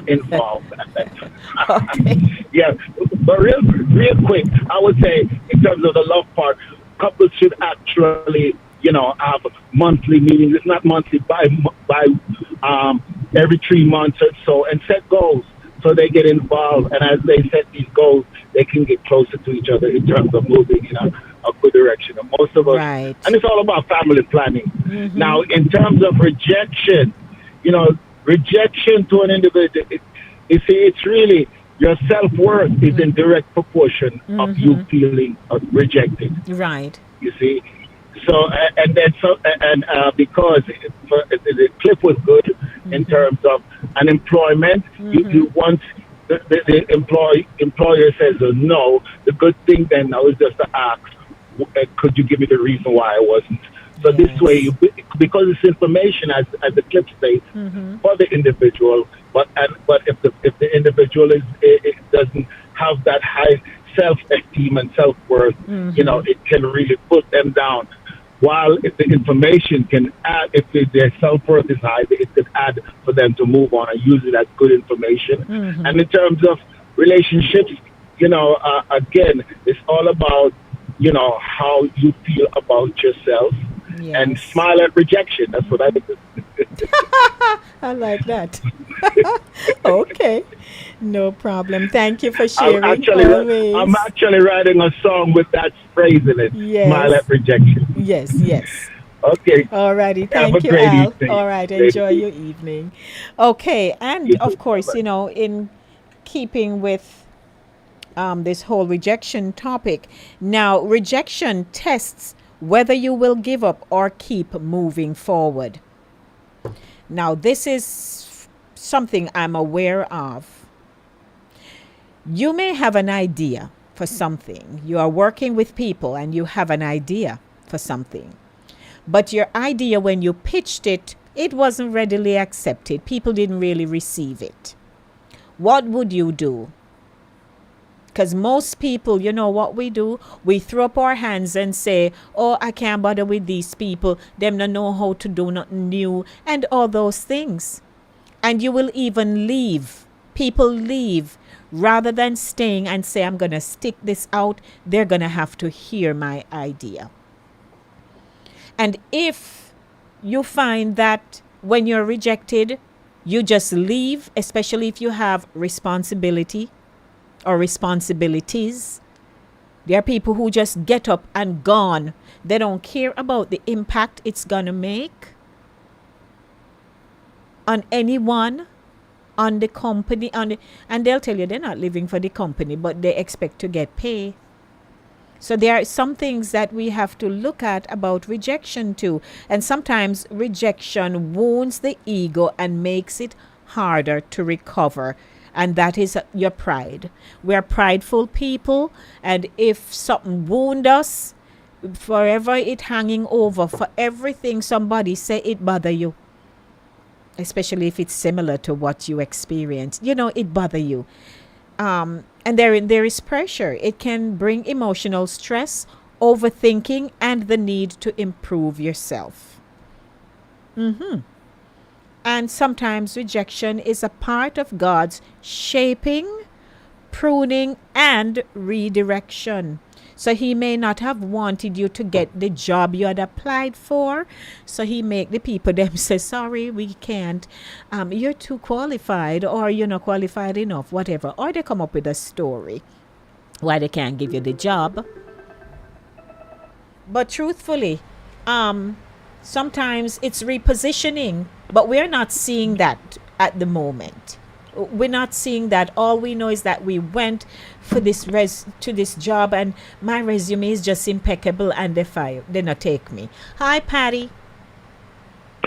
involved at that time. Okay. Yeah, but real quick, I would say in terms of the love part, couples should actually, have monthly meetings. It's not monthly, by every 3 months or so, and set goals so they get involved. And as they set these goals, they can get closer to each other in terms of moving in a good direction. And most of us, Right. and it's all about family planning. Now, in terms of rejection, rejection to an individual, it's really your self-worth is in direct proportion of you feeling rejected. Right. You see, so because the clip was good in terms of unemployment, you once the employer says no, the good thing then now is just to ask, could you give me the reason why I wasn't? So this way, because it's information, as the clip states, for the individual. But if the individual it doesn't have that high self-esteem and self-worth, it can really put them down. While if the information can add, if their self-worth is high, it could add for them to move on and use it as good information. And in terms of relationships, again, it's all about how you feel about yourself. Yes. And smile at rejection. That's what I do. I like that. Okay. No problem. Thank you for sharing. I'm actually writing a song with that phrase in it. Yes. Smile at rejection. Yes, yes. Okay. All righty. Thank you, Al. All right. Enjoy your evening. Okay. And of course, in keeping with this whole rejection topic, now rejection tests whether you will give up or keep moving forward. Now, this is something I'm aware of. You may have an idea for something. You are working with people and you have an idea for something. But your idea, when you pitched it, it wasn't readily accepted. People didn't really receive it. What would you do? Because most people, you know what we do? We throw up our hands and say, oh, I can't bother with these people. Them don't know how to do nothing new and all those things. And you will even leave. People leave rather than staying and say, I'm going to stick this out. They're going to have to hear my idea. And if you find that when you're rejected, you just leave, especially if you have responsibility or responsibilities, There are people who just get up and gone. They don't care about the impact it's going to make on anyone, on the company, and they'll tell you they're not living for the company, but they expect to get pay. So there are some things that we have to look at about rejection too. And sometimes rejection wounds the ego and makes it harder to recover. And that is your pride. We're prideful people. And if something wound us, forever it hanging over. For everything somebody say, it bother you. Especially if it's similar to what you experienced. It bother you. And there is pressure. It can bring emotional stress, overthinking, and the need to improve yourself. And sometimes rejection is a part of God's shaping, pruning, and redirection. So he may not have wanted you to get the job you had applied for. So he make the people them say, sorry, we can't. You're too qualified, or you're not qualified enough, whatever. Or they come up with a story why they can't give you the job. But truthfully, sometimes it's repositioning, but we're not seeing that at the moment. We're not seeing that. All we know is that we went for this to this job, and my resume is just impeccable, and they not take me. Hi, Patty.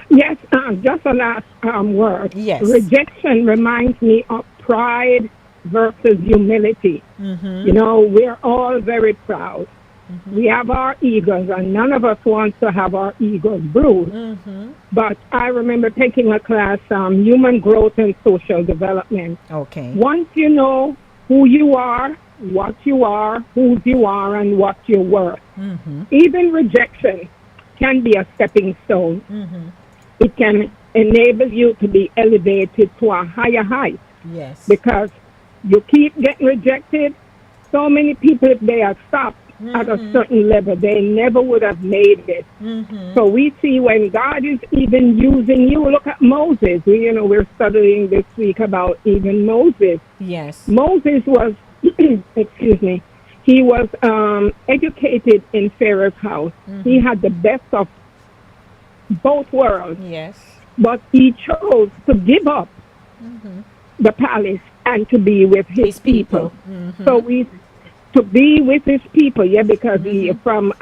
Yes, just a last word. Yes. Rejection reminds me of pride versus humility. We're all very proud. We have our egos, and none of us wants to have our egos bruised. But I remember taking a class, Human Growth and Social Development. Okay. Once you know who you are, what you are, who you are, and what you're worth, even rejection can be a stepping stone. It can enable you to be elevated to a higher height. Yes. Because you keep getting rejected. So many people, if they are stopped at a certain level, they never would have made it. So we see when God is even using you. Look at Moses. We're studying this week about even Moses. Yes. Moses was, excuse me, he was educated in Pharaoh's house. He had the best of both worlds. Yes. But he chose to give up the palace and to be with his people. So to be with his people, because he from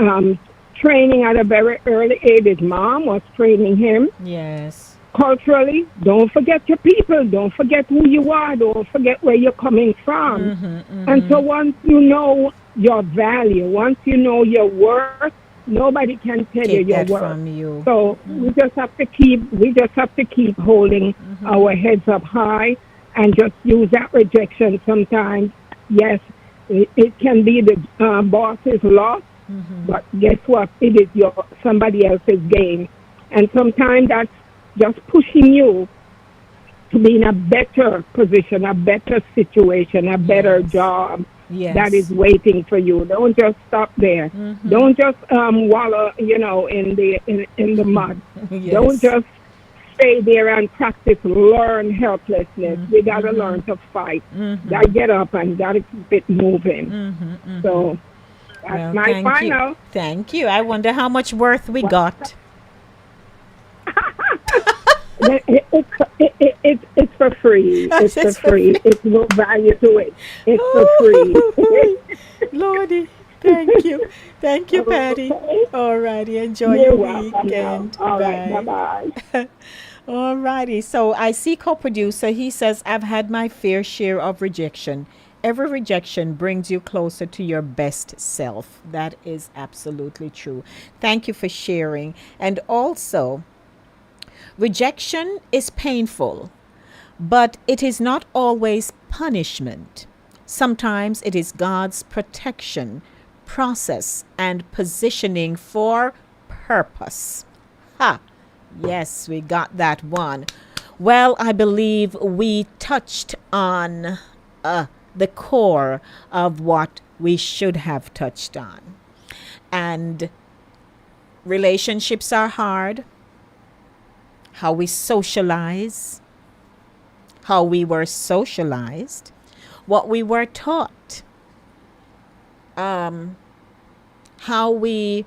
training at a very early age. His mom was training him. Yes. Culturally, don't forget your people. Don't forget who you are. Don't forget where you're coming from. And so once you know your value, once you know your worth, nobody can tell you your worth. From you. So we just have to keep holding our heads up high and just use that rejection sometimes. Yes, it can be the boss's loss, but guess what? It is somebody else's gain. And sometimes that's just pushing you to be in a better position, a better situation, a better job that is waiting for you. Don't just stop there. Don't just wallow, in the mud. Don't just stay there and practice, learn helplessness. We got to learn to fight. Got to get up and got to keep it moving. So that's my final. Thank you. I wonder how much worth we got. It's for free. It's for free. It's no value to it. It's for free. Lordy, thank you. Thank you, Patty. All righty. Enjoy your weekend. All right. Bye-bye. All righty. So I see co-producer. He says, I've had my fair share of rejection. Every rejection brings you closer to your best self. That is absolutely true. Thank you for sharing. And also, rejection is painful, but it is not always punishment. Sometimes it is God's protection, process, and positioning for purpose. Ha! Yes, we got that one. Well, I believe we touched on the core of what we should have touched on. And relationships are hard. How we socialize, how we were socialized, what we were taught, how we,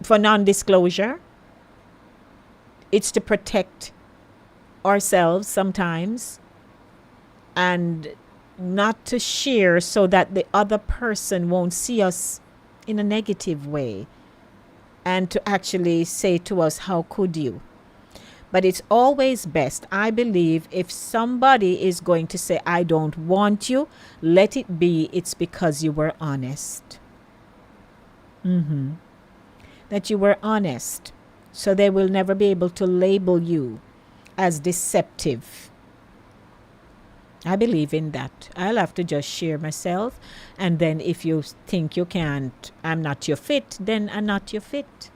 for non-disclosure, it's to protect ourselves sometimes and not to share so that the other person won't see us in a negative way and to actually say to us, how could you? But it's always best, I believe, if somebody is going to say, I don't want you, let it be, it's because you were honest. That you were honest. So they will never be able to label you as deceptive. I believe in that. I'll have to just share myself. And then if you think you can't, I'm not your fit, then I'm not your fit.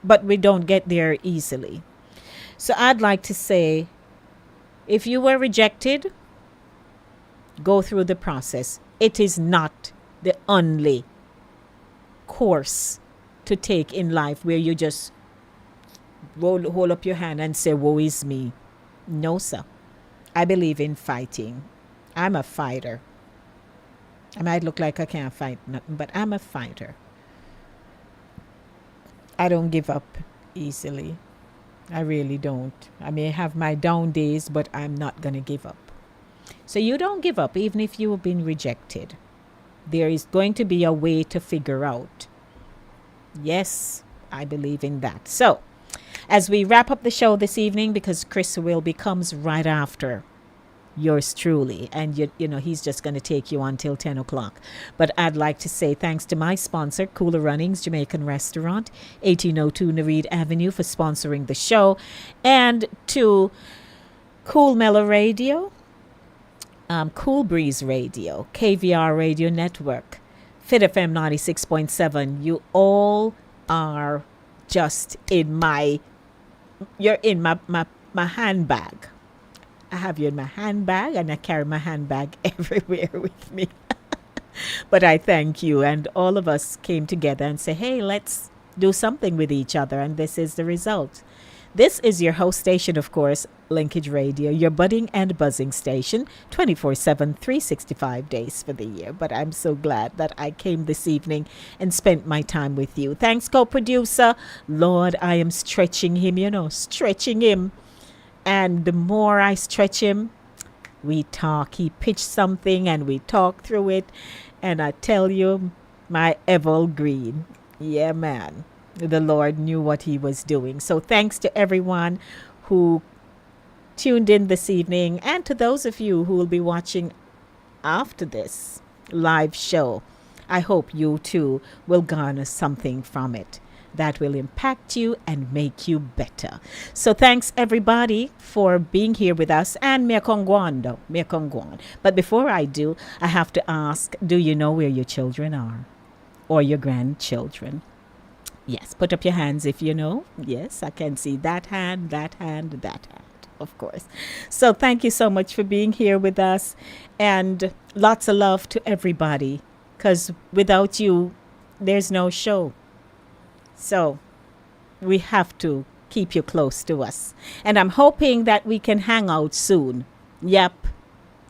But we don't get there easily. So I'd like to say, if you were rejected, go through the process. It is not the only course to take in life where you just hold up your hand and say, woe is me. No, sir. I believe in fighting. I'm a fighter. I might look like I can't fight nothing, but I'm a fighter. I don't give up easily. I really don't. I may have my down days, but I'm not going to give up. So you don't give up, even if you have been rejected. There is going to be a way to figure out. Yes, I believe in that. So, as we wrap up the show this evening, because Chris Wilby comes right after yours truly, and you know he's just going to take you on till 10 o'clock. But I'd like to say thanks to my sponsor, Cooler Runnings Jamaican Restaurant, 1802 Nereid Avenue, for sponsoring the show, and to Cool Mellow Radio, Cool Breeze Radio, KVR Radio Network, Fit FM 96.7. You all are just in my, you're in my handbag. I have you in my handbag, and I carry my handbag everywhere with me. But I thank you. And all of us came together and say, hey, let's do something with each other. And this is the result. This is your host station, of course, Linkage Radio, your budding and buzzing station, 24/7, 365 days for the year. But I'm so glad that I came this evening and spent my time with you. Thanks, co-producer. Lord, I am stretching him, stretching him. And the more I stretch him, we talk. He pitched something and we talk through it. And I tell you, my evergreen. Yeah, man. The Lord knew what he was doing. So thanks to everyone who tuned in this evening, and to those of you who will be watching after this live show. I hope you too will garner something from it that will impact you and make you better. So thanks everybody for being here with us, and me kongwan. But before I do, I have to ask, do you know where your children are? Or your grandchildren? Yes, put up your hands if you know. Yes, I can see that hand, of course. So thank you so much for being here with us, and lots of love to everybody, because without you, there's no show. So we have to keep you close to us. And I'm hoping that we can hang out soon. Yep.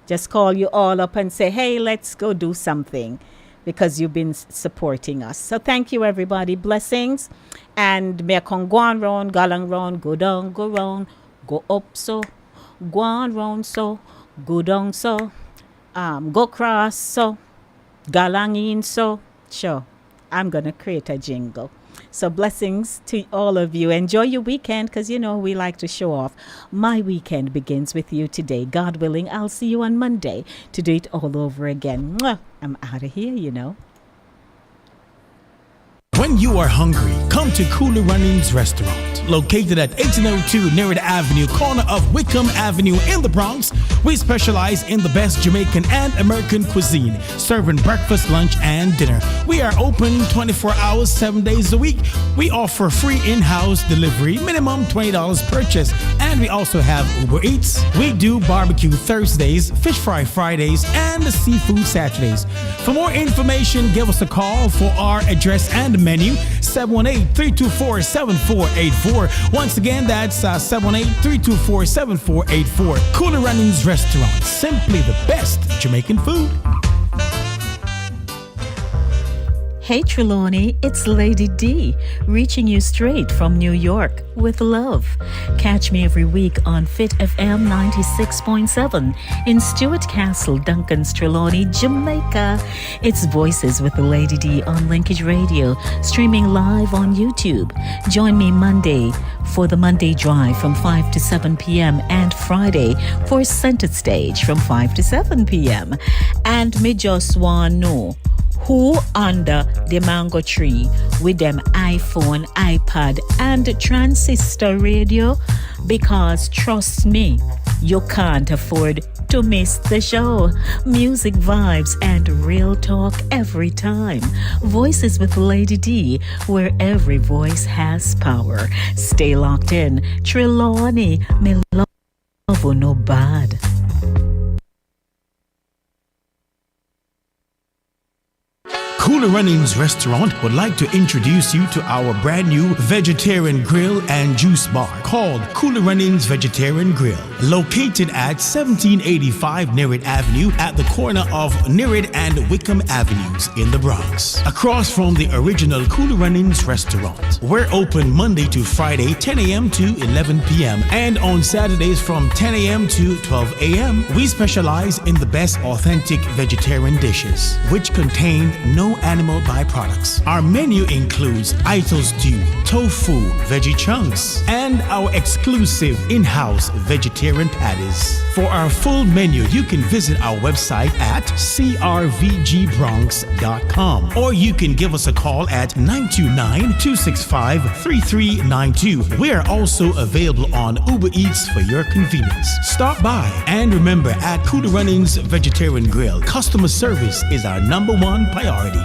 Just call you all up and say, hey, let's go do something, because you've been supporting us. So thank you, everybody. Blessings. And me kongwan round, galang round, go down, go round, go up so, go on round so, go down so, go cross so, galang in so. Sure, I'm going to create a jingle. So blessings to all of you. Enjoy your weekend, because we like to show off. My weekend begins with you today. God willing, I'll see you on Monday to do it all over again. Mwah! I'm out of here, When you are hungry, come to Cooler Runnings Restaurant. Located at 1802 Nereid Avenue, corner of Wickham Avenue in the Bronx, we specialize in the best Jamaican and American cuisine, serving breakfast, lunch, and dinner. We are open 24 hours, 7 days a week. We offer free in-house delivery, minimum $20 purchase, and we also have Uber Eats. We do barbecue Thursdays, fish fry Fridays, and seafood Saturdays. For more information, give us a call for our address and menu. Avenue, 718-324-7484. Once again, that's 718-324-7484. Cooler Runnings Restaurant, simply the best Jamaican food. Hey Trelawney, it's Lady D, reaching you straight from New York with love. Catch me every week on Fit FM 96.7 in Stuart Castle, Duncan's Trelawney, Jamaica. It's Voices with the Lady D on Linkage Radio, streaming live on YouTube. Join me Monday for the Monday Drive from 5 to 7 p.m. and Friday for Center Stage from 5 to 7 p.m. And me just want know who under the mango tree with them iPhone, iPad, and transistor radio? Because trust me, you can't afford to miss the show. Music vibes and real talk every time. Voices with Lady D, where every voice has power. Stay locked in. Trelawney, me love you no bad. Cooler Runnings Restaurant would like to introduce you to our brand new vegetarian grill and juice bar called Cooler Runnings Vegetarian Grill, located at 1785 Nerid Avenue at the corner of Nerid and Wickham Avenues in the Bronx, across from the original Cooler Runnings Restaurant. We're open Monday to Friday, 10 a.m. to 11 p.m. and on Saturdays from 10 a.m. to 12 a.m. We specialize in the best authentic vegetarian dishes, which contain no animal byproducts. Our menu includes Ito stew, tofu, veggie chunks, and our exclusive in-house vegetarian patties. For our full menu, you can visit our website at crvgbronx.com, or you can give us a call at 929-265-3392. We are also available on Uber Eats for your convenience. Stop by, and remember, at Cooler Runnings Vegetarian Grill, customer service is our #1 priority.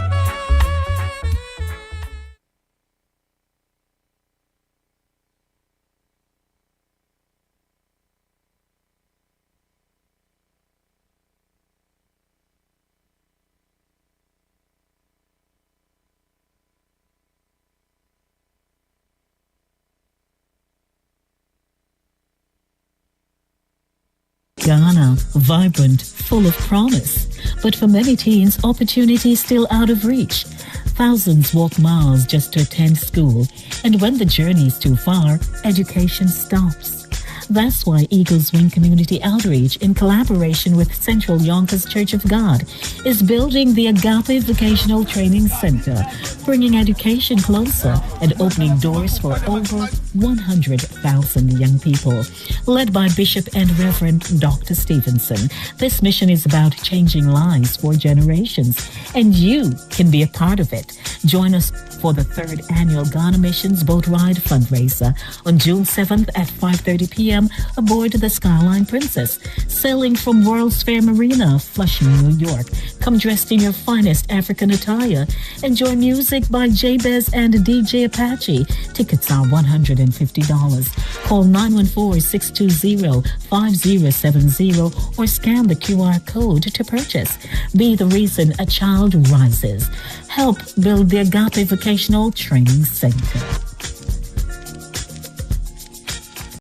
Ghana, vibrant, full of promise. But for many teens, opportunity is still out of reach. Thousands walk miles just to attend school, and when the journey is too far, education stops. That's why Eagles Wing Community Outreach, in collaboration with Central Yonkers Church of God, is building the Agape Vocational Training Center, bringing education closer and opening doors for over 100,000 young people. Led by Bishop and Reverend Dr. Stevenson, this mission is about changing lives for generations, and you can be a part of it. Join us for the 3rd annual Ghana Missions Boat Ride fundraiser on June 7th at 5:30 p.m. aboard the Skyline Princess, sailing from World's Fair Marina, Flushing, New York. Come dressed in your finest African attire. Enjoy music by Jabez and DJ Apache. Tickets are $150. Call 914-620-5070 or scan the QR code to purchase. Be the reason a child rises. Help build the Agape Vocational Training Center.